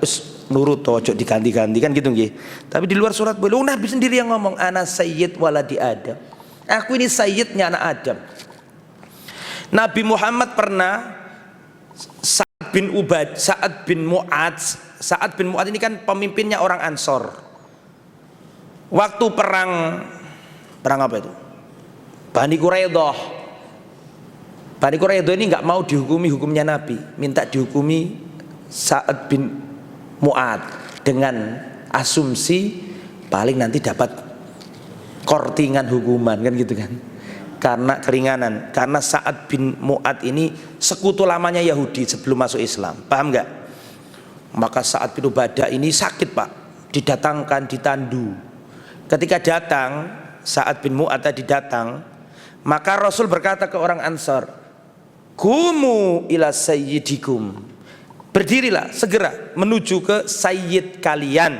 [SPEAKER 1] nurut ojo diganti-ganti kan gitu nggih. Tapi di luar sholat boleh. Nabi sendiri yang ngomong ana sayyid waladi Adam. Aku ini sayyidnya anak Adam. Nabi Muhammad pernah Sa'ad bin Mu'adz ini kan pemimpinnya orang Ansor. Waktu perang apa itu? Bani Quraidah ini nggak mau dihukumi hukumnya Nabi, minta dihukumi Sa'ad bin Mu'adz dengan asumsi paling nanti dapat kortingan hukuman kan gitu kan, karena keringanan, karena Sa'ad bin Mu'adz ini sekutu lamanya Yahudi sebelum masuk Islam, paham nggak? Maka Sa'ad bin Ubadah ini sakit pak, didatangkan ditandu. Ketika datang Sa'ad bin Mu'adz tadi datang, maka Rasul berkata ke orang Ansar, kumu ila sayyidikum, berdirilah segera menuju ke sayyid kalian.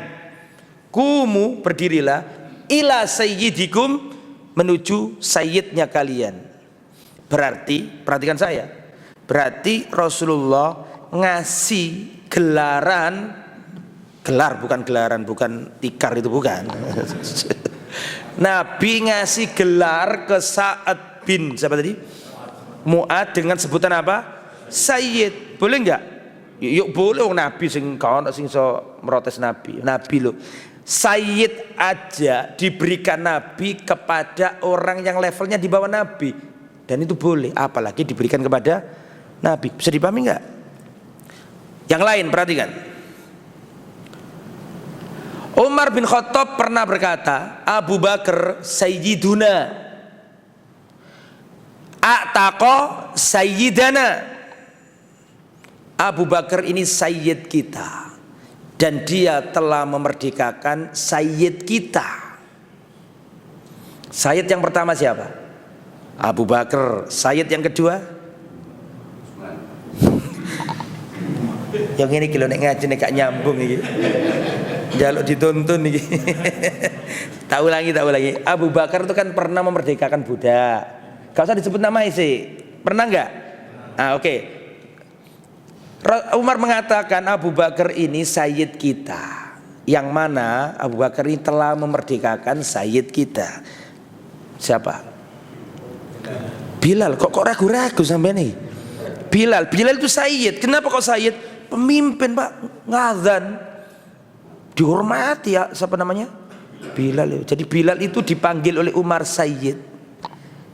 [SPEAKER 1] Kumu, berdirilah, ila sayyidikum, menuju sayyidnya kalian. Berarti, perhatikan saya, berarti Rasulullah ngasih gelar bukan tikar itu bukan. Nabi ngasih gelar ke Sa'ad bin siapa tadi? Mu'adz dengan sebutan apa? Sayyid. Boleh enggak? Yuk boleh. Nabi sing kawan sing so merotes Nabi lo. Sayyid aja diberikan Nabi kepada orang yang levelnya di bawah Nabi, dan itu boleh, apalagi diberikan kepada Nabi. Bisa dipahami enggak? Yang lain perhatikan. Umar bin Khattab pernah berkata, Abu Bakar sayyiduna, a'taqa sayyidana. Abu Bakar ini sayyid kita, dan dia telah memerdekakan sayyid kita. Sayyid yang pertama siapa? Abu Bakar. Sayyid yang kedua? Yang ini kilo nek ngaji nek gak nyambung iki. Jaluk dituntun nih. Tak ulangi. Abu Bakar itu kan pernah memerdekakan budak. Gak usah disebut nama sih. Pernah nggak? Oke. Umar mengatakan Abu Bakar ini sayyid kita. Yang mana Abu Bakar ini telah memerdekakan sayyid kita. Siapa? Bilal. Kok ragu-ragu sampai nih? Bilal itu sayyid. Kenapa kok sayyid? Pemimpin pak, ngadzan. Dihormati ya, siapa namanya? Bilal. Jadi Bilal itu dipanggil oleh Umar sayyid.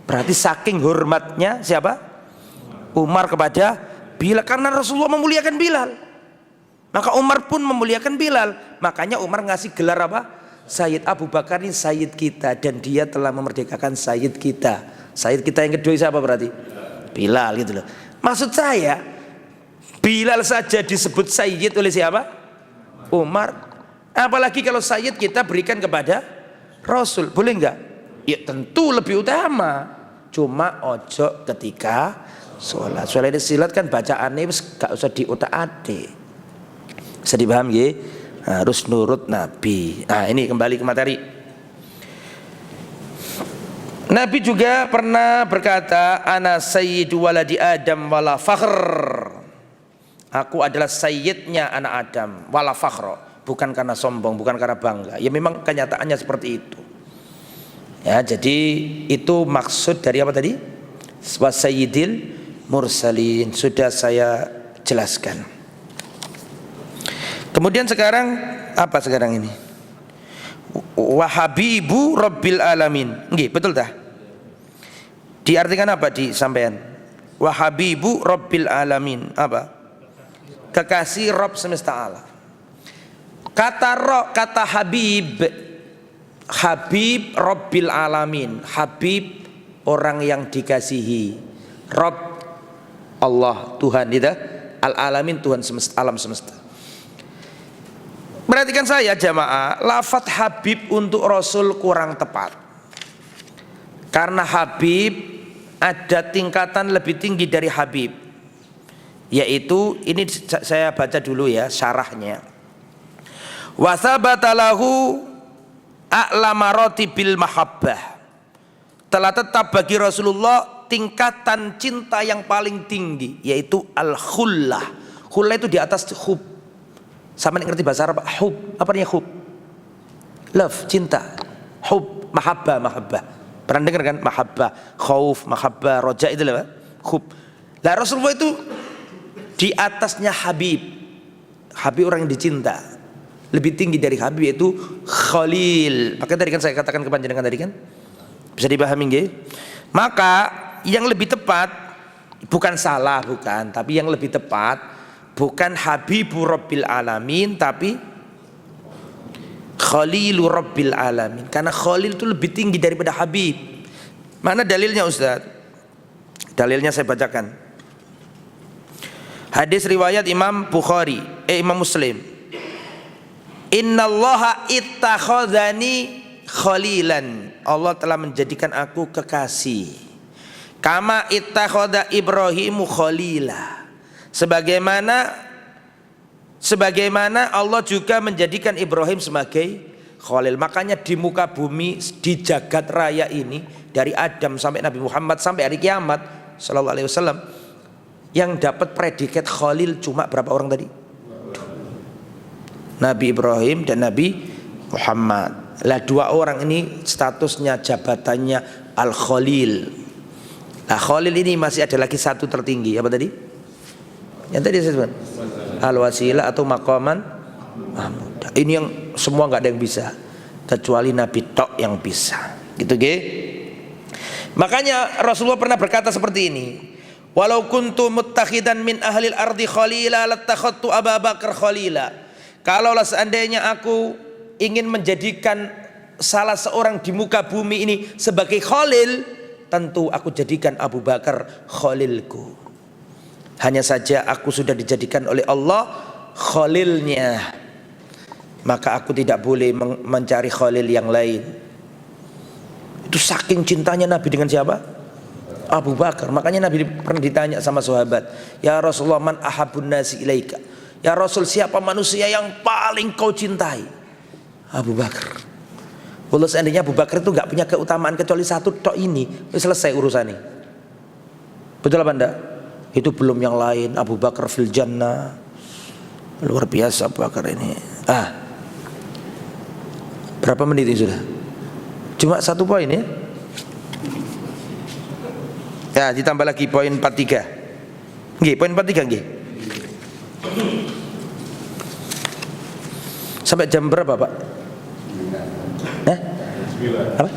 [SPEAKER 1] Berarti saking hormatnya siapa? Umar kepada Bilal, karena Rasulullah memuliakan Bilal. Maka Umar pun memuliakan Bilal. Makanya Umar ngasih gelar apa? Sayyid. Abu Bakar ini sayyid kita, dan dia telah memerdekakan sayyid kita. Sayyid kita yang kedua siapa berarti? Bilal gitu loh. Maksud saya, Bilal saja disebut sayyid oleh siapa? Umar. Apalagi kalau sayyid kita berikan kepada Rasul, boleh enggak? Ya tentu lebih utama. Cuma ojo ketika sholat. Sholat silat kan bacaannya gak usah diutak-atik. Bisa dipaham ya? Harus nurut Nabi. Ini kembali ke materi. Nabi juga pernah berkata, ana sayyidu waladi Adam wala fakhr. Aku adalah sayyidnya anak Adam wala fakhr. Bukan karena sombong, bukan karena bangga. Ya memang kenyataannya seperti itu. Ya, jadi itu maksud dari apa tadi? Wasayyidil mursalin. Sudah saya jelaskan. Kemudian sekarang apa sekarang ini? Wahabibu Rabbil alamin. Nggih, betul dah? Diartikan apa di sampean? Wahabibu Rabbil alamin. Apa? Kekasih Rabb semesta alam. Kata Habib Habib Rabbil Alamin, Habib orang yang dikasihi. Rabb Allah, Tuhan itu, Al-Alamin Tuhan semesta, alam semesta. Perhatikan saya jamaah, lafadz Habib untuk Rasul kurang tepat. Karena Habib ada tingkatan lebih tinggi dari Habib, yaitu ini saya baca dulu ya syarahnya. Wa tsabata lahu a'la maratibil mahabbah. Telah tetap bagi Rasulullah tingkatan cinta yang paling tinggi, yaitu al-khullah. Khullah itu di atas hub. Sama ngerti bahasa Arab hub? Apa artinya hub? Love, cinta. Hub, mahabbah, mahabbah. Pernah dengar kan? Mahabbah, khauf, mahabbah, roja, itu lah hub. Lah Rasulullah itu di atasnya Habib. Habib orang yang dicinta. Lebih tinggi dari Habib yaitu Khalil. Maka tadi kan saya katakan ke panjenengan tadi kan, bisa dipahami nggih? Maka yang lebih tepat, bukan salah bukan, tapi yang lebih tepat bukan Habibur Rabbil Alamin, tapi Khalilur Rabbil Alamin. Karena Khalil itu lebih tinggi daripada Habib. Mana dalilnya Ustaz? Dalilnya saya bacakan. Hadis riwayat Imam Bukhari, Imam Muslim. Innallaha ittakhadhani khalilan. Allah telah menjadikan aku kekasih. Kama ittakhadha Ibrahimu khalila. Sebagaimana Allah juga menjadikan Ibrahim sebagai khalil. Makanya di muka bumi, di jagat raya ini, dari Adam sampai Nabi Muhammad sampai hari kiamat sallallahu alaihi wasallam, yang dapat predikat khalil cuma berapa orang tadi? Nabi Ibrahim dan Nabi Muhammad. Lah dua orang ini statusnya, jabatannya Al-Khalil. Nah Khalil ini masih ada lagi satu tertinggi. Apa tadi? Yang tadi saya sebut Al-Wasilah atau Maqaman Mahmud. Ini yang semua nggak ada yang bisa, kecuali Nabi tok yang bisa. Gitu ge. Makanya Rasulullah pernah berkata seperti ini. Walau kuntu muttakhidan min ahlil ardi khalila lattakhadtu Abu Bakar khalila. Kalaulah seandainya aku ingin menjadikan salah seorang di muka bumi ini sebagai khalil, tentu aku jadikan Abu Bakar khalilku. Hanya saja aku sudah dijadikan oleh Allah khalilnya, maka aku tidak boleh mencari khalil yang lain. Itu saking cintanya Nabi dengan siapa? Abu Bakar. Makanya Nabi pernah ditanya sama sahabat, ya Rasulullah, man ahabun nasi ilaika? Ya Rasul, siapa manusia yang paling kau cintai? Abu Bakar. Kalau seandainya Abu Bakar itu gak punya keutamaan kecuali satu tok ini, selesai urusannya. Betul apa enggak? Itu belum yang lain. Abu Bakar fil jannah. Luar biasa Abu Bakar ini. Berapa menit ini sudah? Cuma satu poin ya. Ya, ditambah lagi poin 43. Nggih, poin 43 nggih. Sampai jam berapa Pak? Apa?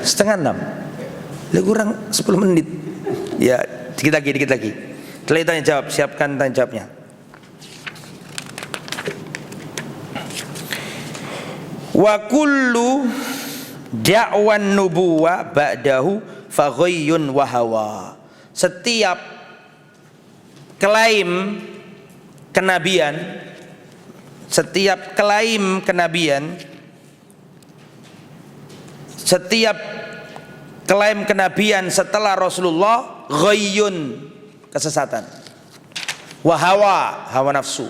[SPEAKER 1] 5:30. Lebih kurang 10 menit. Ya, dikit lagi. Setelah tanya jawab, siapkan tanya jawabnya. Wa kullu da'wan nubuwah ba'dahu faghayyun wa hawa. Setiap klaim kenabian, setiap klaim kenabian setelah Rasulullah ghayyun, kesesatan, wa hawa nafsu.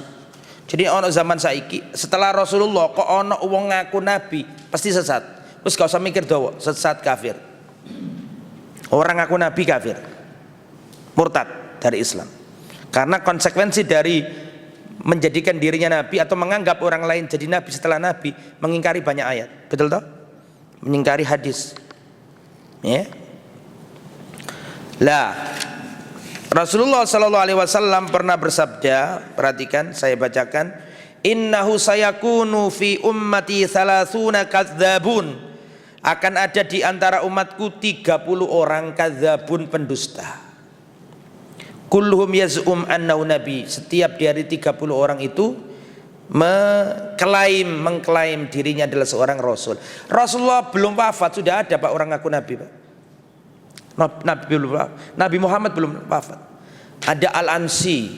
[SPEAKER 1] Jadi ono zaman saiki setelah Rasulullah kok ono wong ngaku nabi pasti sesat. Terus gak usah mikir dawa, sesat, kafir. Orang ngaku nabi kafir, murtad dari Islam. Karena konsekuensi dari menjadikan dirinya nabi atau menganggap orang lain jadi nabi setelah nabi, mengingkari banyak ayat. Betul toh? Mengingkari hadis. Ya. Lah, Rasulullah sallallahu alaihi wasallam pernah bersabda, perhatikan saya bacakan, innahu sayakunu fi ummati 30 kadzabun, akan ada di antara umatku 30 orang kadzabun, pendusta. Kulluhum yaz'um annahu nabi, setiap dari 30 orang itu mengklaim dirinya adalah seorang rasul. Rasulullah belum wafat sudah ada Pak orang ngaku nabi, Pak. Nabi Muhammad belum wafat. Ada Al-Ansi,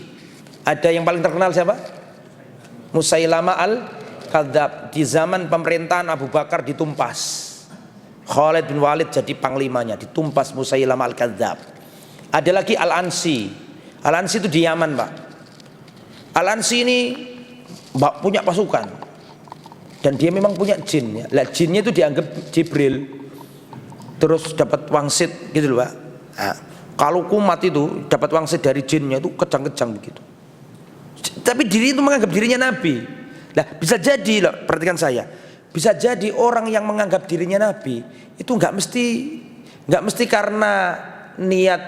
[SPEAKER 1] ada yang paling terkenal siapa? Musailama al-Kadzab. Di zaman pemerintahan Abu Bakar ditumpas. Khalid bin Walid jadi panglimanya, ditumpas Musailama al-Kadzab. Ada lagi Al-Ansi. Al-Ansi itu di Yaman, Pak. Al-Ansi ini punya pasukan dan dia memang punya jin ya. Lah jinnya itu dianggap Jibril, terus dapat wangsit gitu loh, Pak. Nah, kalau kumat itu dapat wangsit dari jinnya itu kejang-kejang begitu. Tapi diri itu menganggap dirinya nabi. Lah bisa jadi loh, perhatikan saya, bisa jadi orang yang menganggap dirinya nabi itu nggak mesti karena niat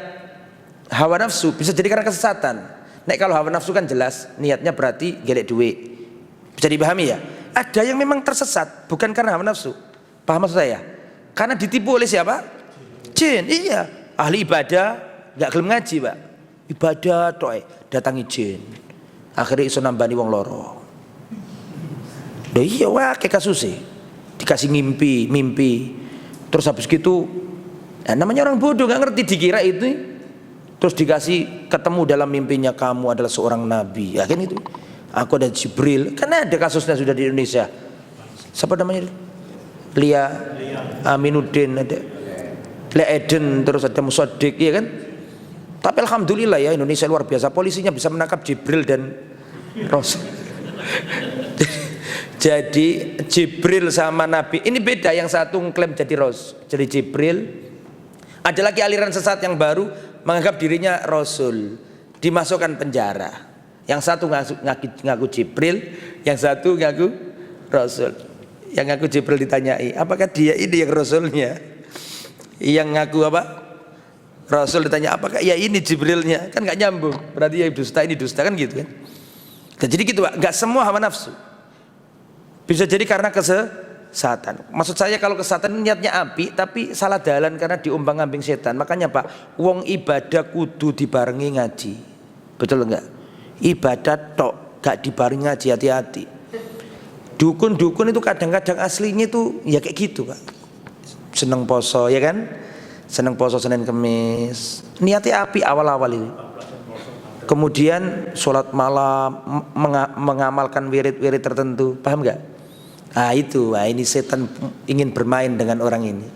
[SPEAKER 1] hawa nafsu, bisa jadi karena kesesatan. Nek kalau hawa nafsu kan jelas niatnya berarti gelek duit. Bisa dipahami ya? Ada yang memang tersesat bukan karena hawa nafsu. Paham maksud saya? Karena ditipu oleh siapa? Jin. Iya. Ahli ibadah nggak gelem ngaji, Pak. Ibadah toh datangi jin. Akhirnya iso nambani wong loro. Lah iya wae kasusé. Dikasih mimpi. Terus habis gitu namanya orang bodoh nggak ngerti, dikira itu. Terus dikasih ketemu dalam mimpinya kamu adalah seorang nabi. Ya kan itu. Aku ada Jibril. Karena ada kasusnya sudah di Indonesia. Siapa namanya? Lia Aminuddin, ada Lia Eden, terus ada Musaddiq, ya kan? Tapi alhamdulillah ya Indonesia luar biasa, polisinya bisa menangkap Jibril dan Rasul. Jadi Jibril sama Nabi ini beda, yang satu mengklaim jadi Rasul, jadi Jibril. Ada lagi aliran sesat yang baru menganggap dirinya Rasul, dimasukkan penjara. Yang satu ngaku Jibril, yang satu ngaku Rasul. Yang ngaku Jibril ditanyai, apakah dia ini yang Rasulnya? Yang ngaku apa? Rasul ditanya, apakah ya ini Jibrilnya? Kan nggak nyambung. Berarti ya dusta, ini dusta, kan gitu kan? Dan jadi gitu, Pak. Nggak semua hawa nafsu. Bisa jadi karena kesesatan. Maksud saya kalau kesesatan niatnya api, tapi salah jalan karena diombang-ambing setan. Makanya Pak, wong ibadah kudu dibarengi ngaji. Betul enggak? Ibadah tok gak dibarengi ngaji, hati-hati. Dukun-dukun itu kadang-kadang aslinya itu ya kayak gitu, Pak. Seneng poso, ya kan? Seneng poso Senin Kemis. Niatnya api awal-awal ini. Kemudian sholat malam, mengamalkan wirid-wirid tertentu, paham nggak? Nah ini setan ingin bermain dengan orang ini.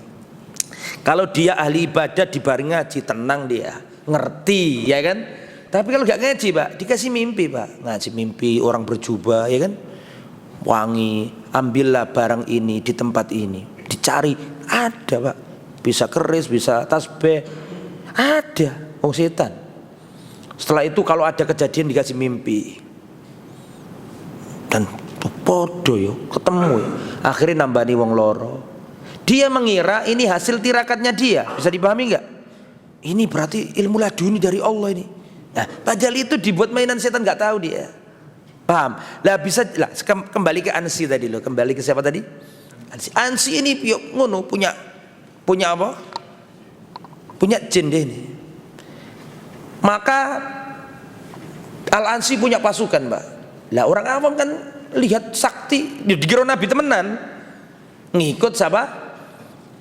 [SPEAKER 1] Kalau dia ahli ibadah dibarengi ngaji, tenang dia, ngerti, ya kan? Tapi kalau nggak ngaji, Pak, dikasih mimpi, Pak, ngaji mimpi orang berjubah, ya kan? Wangi, ambillah barang ini di tempat ini, dicari, ada, Pak, bisa keris, bisa tasbih, ada, setan. Setelah itu kalau ada kejadian dikasih mimpi, dan podo yo ketemu yo. Akhirnya nambani wong loro. Dia mengira ini hasil tirakatnya dia. Bisa dipahami nggak? Ini berarti ilmu laduni dari Allah ini. Nah, padahal itu dibuat mainan setan, nggak tahu dia. Paham? Lah bisa lah kembali ke Ansi tadi loh. Kembali ke siapa tadi? Ansi ini yuk ngono punya apa? Punya jin deh ini. Maka Al-Ansi punya pasukan, Mbak. Lah orang awam kan lihat sakti, dikira nabi temenan, ngikut siapa?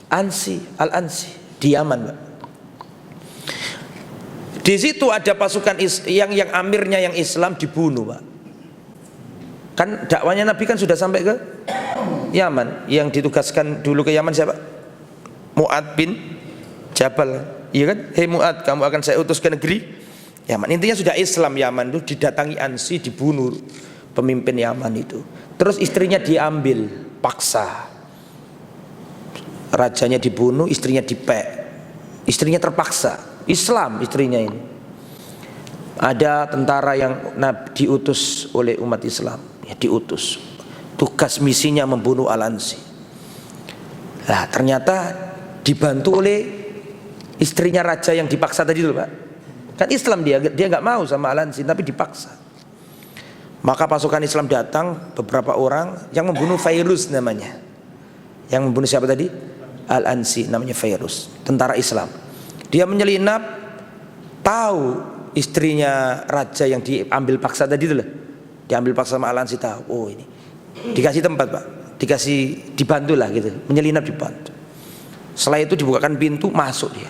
[SPEAKER 1] Al-Ansi di Yaman, Mbak. Di situ ada pasukan yang amirnya yang Islam dibunuh, Pak. Kan dakwanya Nabi kan sudah sampai ke Yaman. Yang ditugaskan dulu ke Yaman siapa? Mu'ad bin Jabal. Iya kan? Hei Mu'ad, kamu akan saya utus ke negeri Yaman. Intinya sudah Islam Yaman itu didatangi Ansi, dibunuh pemimpin Yaman itu. Terus istrinya diambil paksa. Rajanya dibunuh, istrinya dipek. Istrinya terpaksa. Islam istrinya ini. Ada tentara yang diutus oleh umat Islam, ya diutus. Tugas misinya membunuh Al-Ansi. Nah, ternyata dibantu oleh istrinya raja yang dipaksa tadi loh, Pak. Kan Islam dia nggak mau sama Al-Ansi tapi dipaksa. Maka pasukan Islam datang, beberapa orang yang membunuh Fairuz namanya. Yang membunuh siapa tadi? Al-Ansi, namanya Fairuz, tentara Islam. Dia menyelinap, tahu istrinya raja yang diambil paksa tadi itu loh. Diambil paksa sama Al-Ansi, tahu, oh ini. Dikasih tempat Pak, dikasih, dibantu lah gitu, menyelinap dibantu. Setelah itu dibukakan pintu, masuk dia.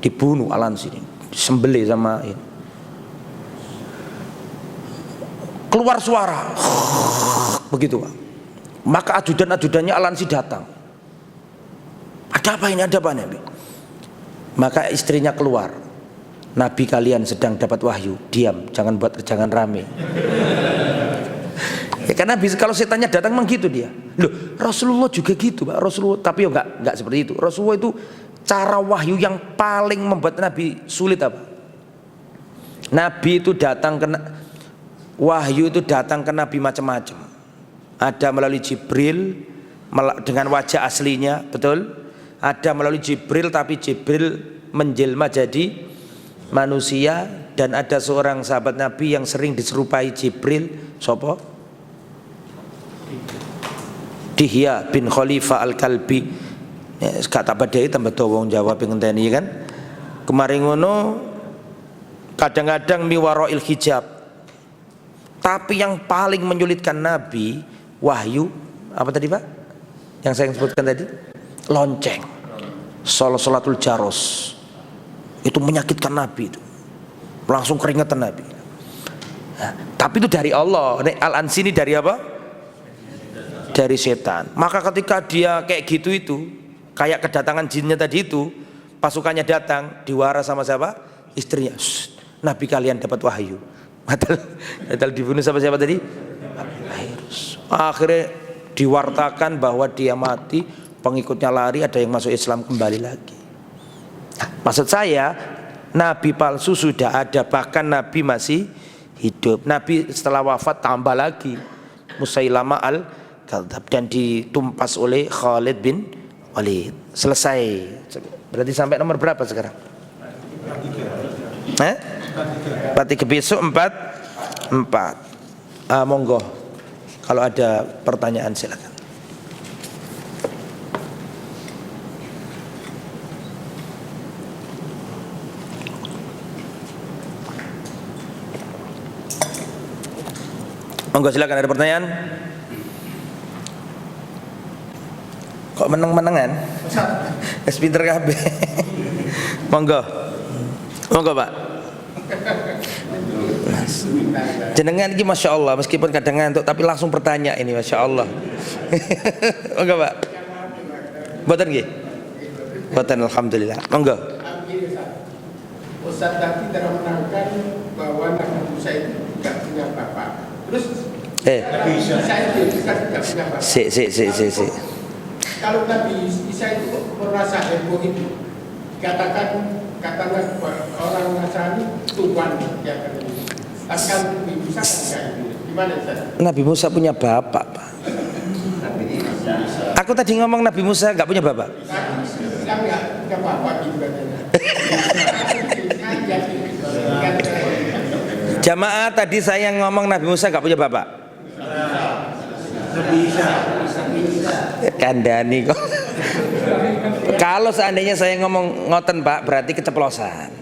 [SPEAKER 1] Dibunuh Al-Ansi ini, disembelih sama ini. Keluar suara, begitu Pak. Maka ajudan-ajudannya Al-Ansi datang. Ada apa ini? Ada apa Nabi? Maka istrinya keluar. Nabi kalian sedang dapat wahyu, diam, jangan rame. Ya, karena kalau setannya datang memang gitu dia. Loh, Rasulullah juga gitu Pak. Rasulullah, tapi enggak seperti itu. Rasulullah itu cara wahyu yang paling membuat Nabi sulit apa? Nabi itu datang ke wahyu itu datang ke Nabi macam-macam. Ada melalui Jibril dengan wajah aslinya, betul? Ada melalui Jibril tapi Jibril menjelma jadi manusia, dan ada seorang sahabat Nabi yang sering diserupai Jibril, sopo? Dihya bin Khalifah Al-Kalbi. Ya, kata badai tambah wong Jawa pengen tani kan. Kemarin ngono kadang-kadang miwaroil hijab. Tapi yang paling menyulitkan Nabi wahyu apa tadi Pak? Yang saya sebutkan tadi, lonceng. Sholatul jaros. Itu menyakitkan Nabi itu. Langsung keringetan Nabi. Nah, tapi itu dari Allah. Al-Ansi ini dari apa? Dari setan. Maka ketika dia kayak gitu itu, kayak kedatangan jinnya tadi itu, pasukannya datang, diwara sama siapa? Istrinya. Nabi kalian dapat wahyu. Padahal dibunuh sama siapa tadi? Akhirnya diwartakan bahwa dia mati, pengikutnya lari, ada yang masuk Islam kembali lagi. Maksud saya, Nabi palsu sudah ada, bahkan Nabi masih hidup. Nabi setelah wafat tambah lagi Musailamah al-Kadzdzab, dan ditumpas oleh Khalid bin Walid. Selesai. Berarti sampai nomor berapa sekarang? 43. Besok 4. Monggo. Kalau ada pertanyaan silakan. Monggo silakan, ada pertanyaan? Kok meneng-menengan? Wis pinter kabeh. Monggo. Monggo, Pak. Jenengan iki Masya Allah, meskipun kadang ngantuk tapi langsung bertanya ini, Masya Allah. Monggo, Pak. Mboten nggih? Mboten, alhamdulillah. Monggo.
[SPEAKER 2] Ustaz tadi telah menerangkan bahwa Nabi Musa itu tidak punya bapak. Terus Nabi Isa itu tidak punya bapak.
[SPEAKER 1] Si.
[SPEAKER 2] Kalau Nabi Isa itu merasa heboh itu, katakanlah orang Nasrani Tuhan yang akan ini. Akan Nabi Musa kan itu. Gimana Ustaz?
[SPEAKER 1] Nabi Musa punya bapak, Pak. Aku tadi ngomong Nabi Musa nggak punya bapak.
[SPEAKER 2] Kami nggak punya bapak juga.
[SPEAKER 1] Jamaah, tadi saya ngomong Nabi Musa nggak punya bapak. Kandani kok. Kalau seandainya saya ngomong ngoten Pak, berarti keceplosan.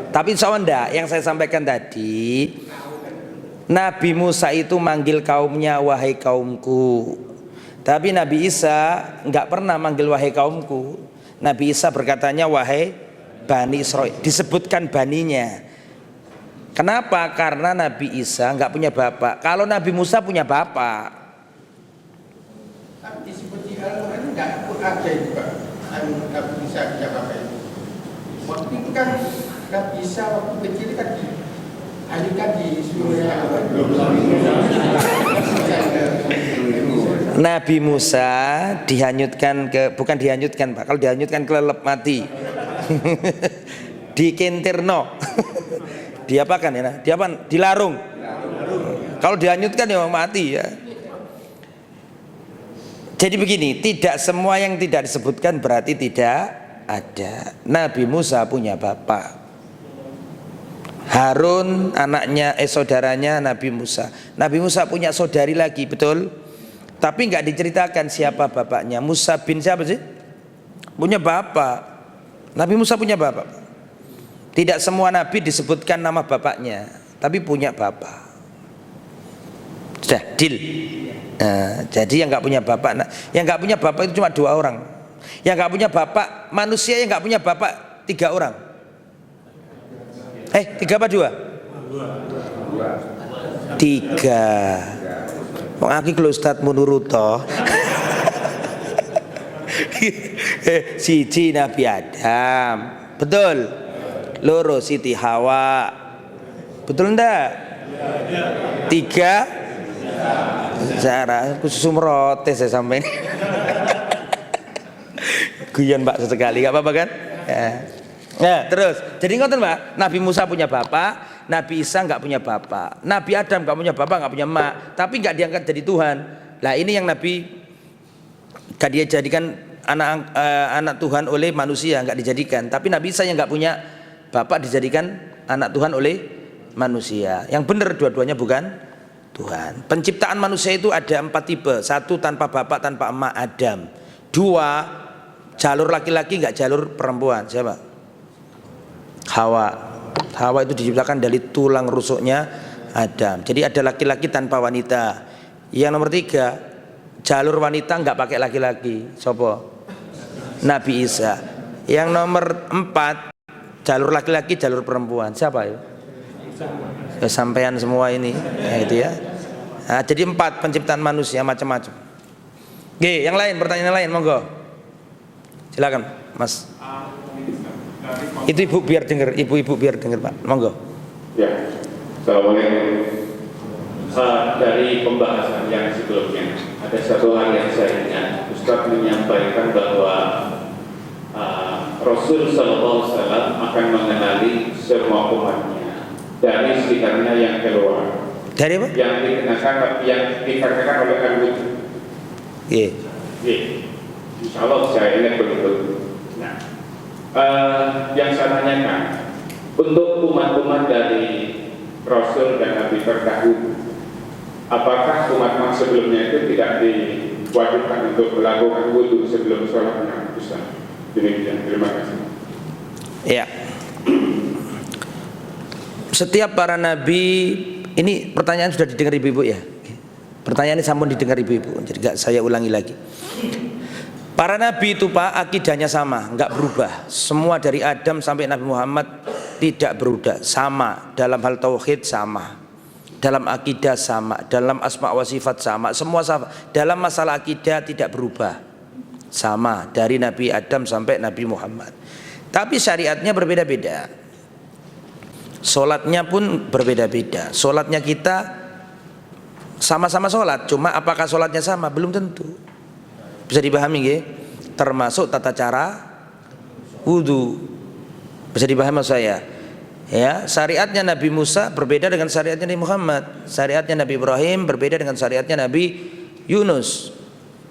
[SPEAKER 1] Tapi insya Allah enggak. Yang saya sampaikan tadi, Nabi Musa itu manggil kaumnya wahai kaumku. Tapi Nabi Isa enggak pernah manggil wahai kaumku. Nabi Isa berkatanya wahai Bani Israil. Disebutkan baninya. Kenapa? Karena Nabi Isa enggak punya bapak. Kalau Nabi Musa punya bapak.
[SPEAKER 2] Tapi disebut di Al-Quran enggak ada itu Pak. Nabi Isa punya bapak itu. Waktu itu kan Nabi Isa waktu kecil kan dihancurkan di Suriah.
[SPEAKER 1] Nabi Musa dihanyutkan bukan dihanyutkan Pak. Kalau dihanyutkan kelelep mati. Dikentirno. Diapakan ya? Dilarung. Kalau dihanyutkan ya mati ya. Jadi begini, tidak semua yang tidak disebutkan berarti tidak ada. Nabi Musa punya bapak. Harun anaknya saudaranya Nabi Musa. Nabi Musa punya saudari lagi, betul? Tapi nggak diceritakan siapa bapaknya. Musa bin siapa sih? Punya bapak. Nabi Musa punya bapak. Tidak semua nabi disebutkan nama bapaknya, tapi punya bapak. Sudah deal. Nah, jadi yang nggak punya bapak, yang nggak punya bapak itu cuma 2 orang. Yang nggak punya bapak, manusia yang nggak punya bapak 3 orang. 3 apa 2? 3. Wong aki kalau Ustaz Munuruto. Siji Nabi Adam, betul. Loro Siti Hawa, betul ndak? 3 Zara, khusus umrote saya sampai. Guyon Mbak sesekali, nggak apa-apa kan? Ya. Nah, terus, jadi ngoten Mbak, Nabi Musa punya bapak, Nabi Isa nggak punya bapak, Nabi Adam nggak punya bapak, nggak punya emak, tapi nggak diangkat jadi Tuhan. Lah ini yang Nabi gak dia jadikan anak Tuhan oleh manusia, nggak dijadikan. Tapi Nabi Isa yang nggak punya bapak dijadikan anak Tuhan oleh manusia. Yang benar dua-duanya bukan Tuhan. Penciptaan manusia itu ada 4 tipe. 1 tanpa bapak tanpa emak, Adam. 2 jalur laki-laki nggak jalur perempuan, siapa? Hawa. Hawa itu diciptakan dari tulang rusuknya Adam. Jadi ada laki-laki tanpa wanita. Yang nomor 3 jalur wanita nggak pakai laki-laki, sopo? Nabi Isa. Yang nomor 4 jalur laki-laki jalur perempuan, siapa ya? Kesampaian semua ini ya, itu ya. Nah, jadi 4 penciptaan manusia macam-macam. Oke, yang lain, pertanyaan lain, monggo. Silakan, Mas. Itu ibu biar dengar, ibu-ibu biar dengar, Pak. Monggo.
[SPEAKER 3] Ya, assalamualaikum. Dari pembahasan yang sebelumnya, ada satu hal yang saya ingat. Ustaz menyampaikan bahwa Rasul Sallallahu Alaihi Wasallam akan mengenali semua umatnya dari sekitarnya yang keluar.
[SPEAKER 1] Dari apa?
[SPEAKER 3] Yang dikatakan oleh Al-Wujud.
[SPEAKER 1] Iya.
[SPEAKER 3] Insya Allah saya ingat begitu. Nah, yang saya tanyakan untuk umat-umat dari Rasul dan Nabi terdahulu, apakah umat-umat sebelumnya itu tidak diwajibkan untuk melakukan wudhu sebelum sholatnya? Ustaz, demikian. Terima kasih.
[SPEAKER 1] Ya. Setiap para nabi, ini pertanyaan sudah didengar ibu-ibu ya. Pertanyaan ini sampun didengar ibu-ibu, jadi gak saya ulangi lagi. Para nabi itu Pak, akidahnya sama, nggak berubah. Semua dari Adam sampai Nabi Muhammad tidak berubah, sama dalam hal tauhid sama, dalam akidah sama, dalam asma wa sifat sama, semua sama. Dalam masalah akidah tidak berubah, sama dari Nabi Adam sampai Nabi Muhammad. Tapi syariatnya berbeda-beda. Sholatnya pun berbeda-beda. Sholatnya kita sama-sama sholat, cuma apakah sholatnya sama? Belum tentu. Bisa dipahami nggih? Termasuk tata cara wudhu. Bisa dipahami saya? Ya, syariatnya Nabi Musa berbeda dengan syariatnya Nabi Muhammad. Syariatnya Nabi Ibrahim berbeda dengan syariatnya Nabi Yunus.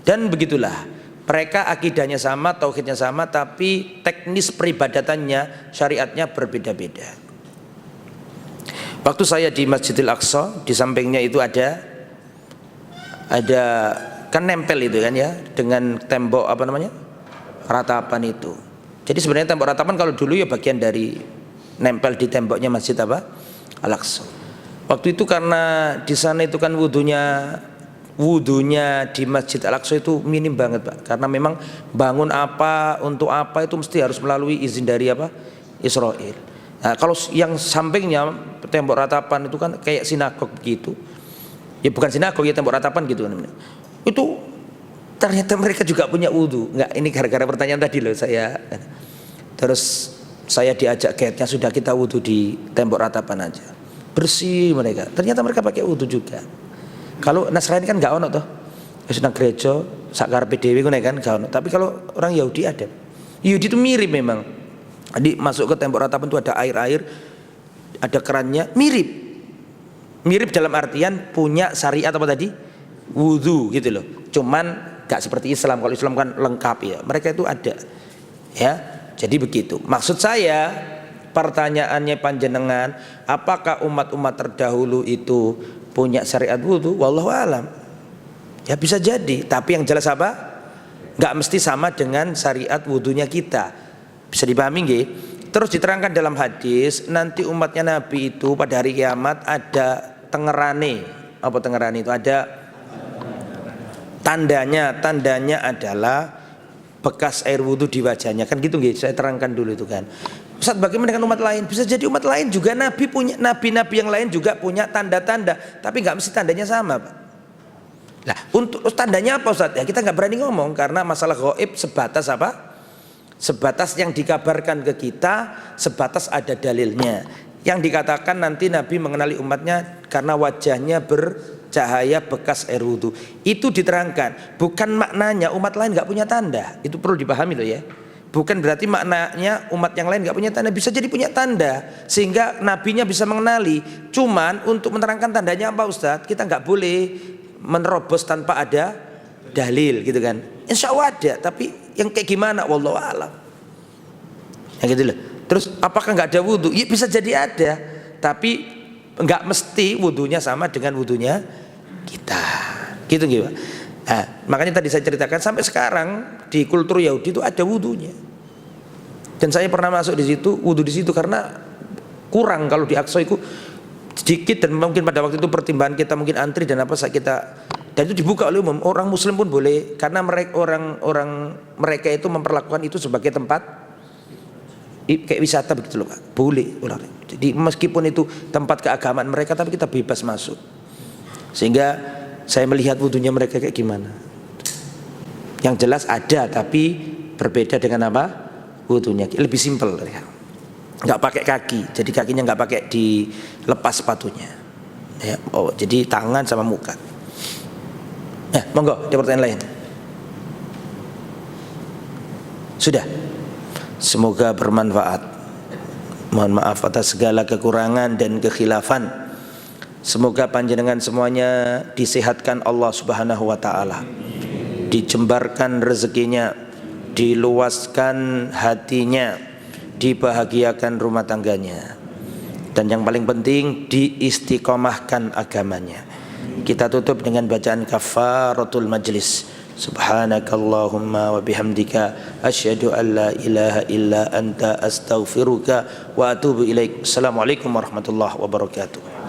[SPEAKER 1] Dan begitulah. Mereka akidahnya sama, tauhidnya sama, tapi teknis peribadatannya, syariatnya berbeda-beda. Waktu saya di Masjidil Aqsa, di sampingnya itu ada kan nempel itu kan ya, dengan tembok apa namanya, ratapan itu. Jadi sebenarnya tembok ratapan kalau dulu ya bagian dari nempel di temboknya Masjid apa, Al-Aqsa. Waktu itu karena di sana itu kan wudhunya di Masjid Al-Aqsa itu minim banget Pak, karena memang bangun apa untuk apa itu mesti harus melalui izin dari apa, Israel. Nah, kalau yang sampingnya tembok ratapan itu kan kayak sinagog begitu. Ya bukan sinagog ya, tembok ratapan gitu namanya. Itu ternyata mereka juga punya wudhu. Enggak, ini gara-gara pertanyaan tadi loh saya. Terus saya diajak guide-nya, sudah kita wudhu di tembok ratapan aja. Bersih mereka. Ternyata mereka pakai wudhu juga. Kalau Nasrani kan enggak ono toh. Wis nang gereja sakarepe dhewe ngono kan enggak ono. Tapi kalau orang Yahudi ada. Yahudi itu mirip memang. Jadi masuk ke tembok ratapan itu ada air-air, ada kerannya, mirip dalam artian punya syariat apa tadi, wudhu gitu loh. Cuman gak seperti Islam. Kalau Islam kan lengkap ya, mereka itu ada ya. Jadi begitu. Maksud saya, pertanyaannya panjenengan, apakah umat-umat terdahulu itu punya syariat wudhu? Wallahu alam. Ya bisa jadi. Tapi yang jelas apa? Gak mesti sama dengan syariat wudhunya kita. Bisa dipahami nggih? Terus diterangkan dalam hadis, nanti umatnya Nabi itu pada hari kiamat ada tengerane. apa tengerani itu ada tandanya adalah bekas air wudhu di wajahnya, kan gitu nggih. Saya terangkan dulu itu kan. Ustaz, bagaimana dengan umat lain? Bisa jadi umat lain juga nabi-nabi yang lain juga punya tanda-tanda, tapi nggak mesti tandanya sama, Pak. Nah, untuk tandanya apa, Ustaz? Ya kita nggak berani ngomong karena masalah gaib sebatas apa? Sebatas yang dikabarkan ke kita, sebatas ada dalilnya. Yang dikatakan nanti Nabi mengenali umatnya karena wajahnya bercahaya bekas air wudhu. Itu diterangkan. Bukan maknanya umat lain nggak punya tanda. Itu perlu dipahami loh ya. Bukan berarti maknanya umat yang lain nggak punya tanda. Bisa jadi punya tanda sehingga nabinya bisa mengenali. Cuman untuk menerangkan tandanya apa, Ustadz? Kita nggak boleh menerobos tanpa ada dalil gitu kan. Insya Allah ada, tapi yang kayak gimana? Wallahu a'lam. Yang gitu loh. Terus apakah nggak ada wudhu? Ya bisa jadi ada, tapi nggak mesti wudhunya sama dengan wudhunya kita. Gitu gitu. Nah, makanya tadi saya ceritakan sampai sekarang di kultur Yahudi itu ada wudhunya. Dan saya pernah masuk di situ, wudhu di situ karena kurang kalau di Aqsa itu sedikit, dan mungkin pada waktu itu pertimbangan kita mungkin antri dan apa saat kita, dan itu dibuka oleh umum, orang muslim pun boleh karena mereka itu memperlakukan itu sebagai tempat kayak wisata begitu loh Pak, boleh. Jadi meskipun itu tempat keagamaan mereka tapi kita bebas masuk, sehingga saya melihat wudhunya mereka kayak gimana. Yang jelas ada, tapi berbeda dengan apa? Wudhunya lebih simpel ya. Nggak pakai kaki, jadi kakinya nggak pakai dilepas sepatunya ya. Oh, jadi tangan sama muka. Nah, monggo ada pertanyaan lain. Sudah. Semoga bermanfaat. Mohon maaf atas segala kekurangan dan kekhilafan. Semoga panjenengan semuanya disehatkan Allah Subhanahu wa taala. Dijembarkan rezekinya, diluaskan hatinya, dibahagiakan rumah tangganya, dan yang paling penting diistiqomahkan agamanya. Kita tutup dengan bacaan kafaratul majlis. Subhanakallahumma wa bihamdika asyhadu an la ilaha illa anta astaghfiruka wa atubu ilaik. Assalamualaikum warahmatullahi wabarakatuh.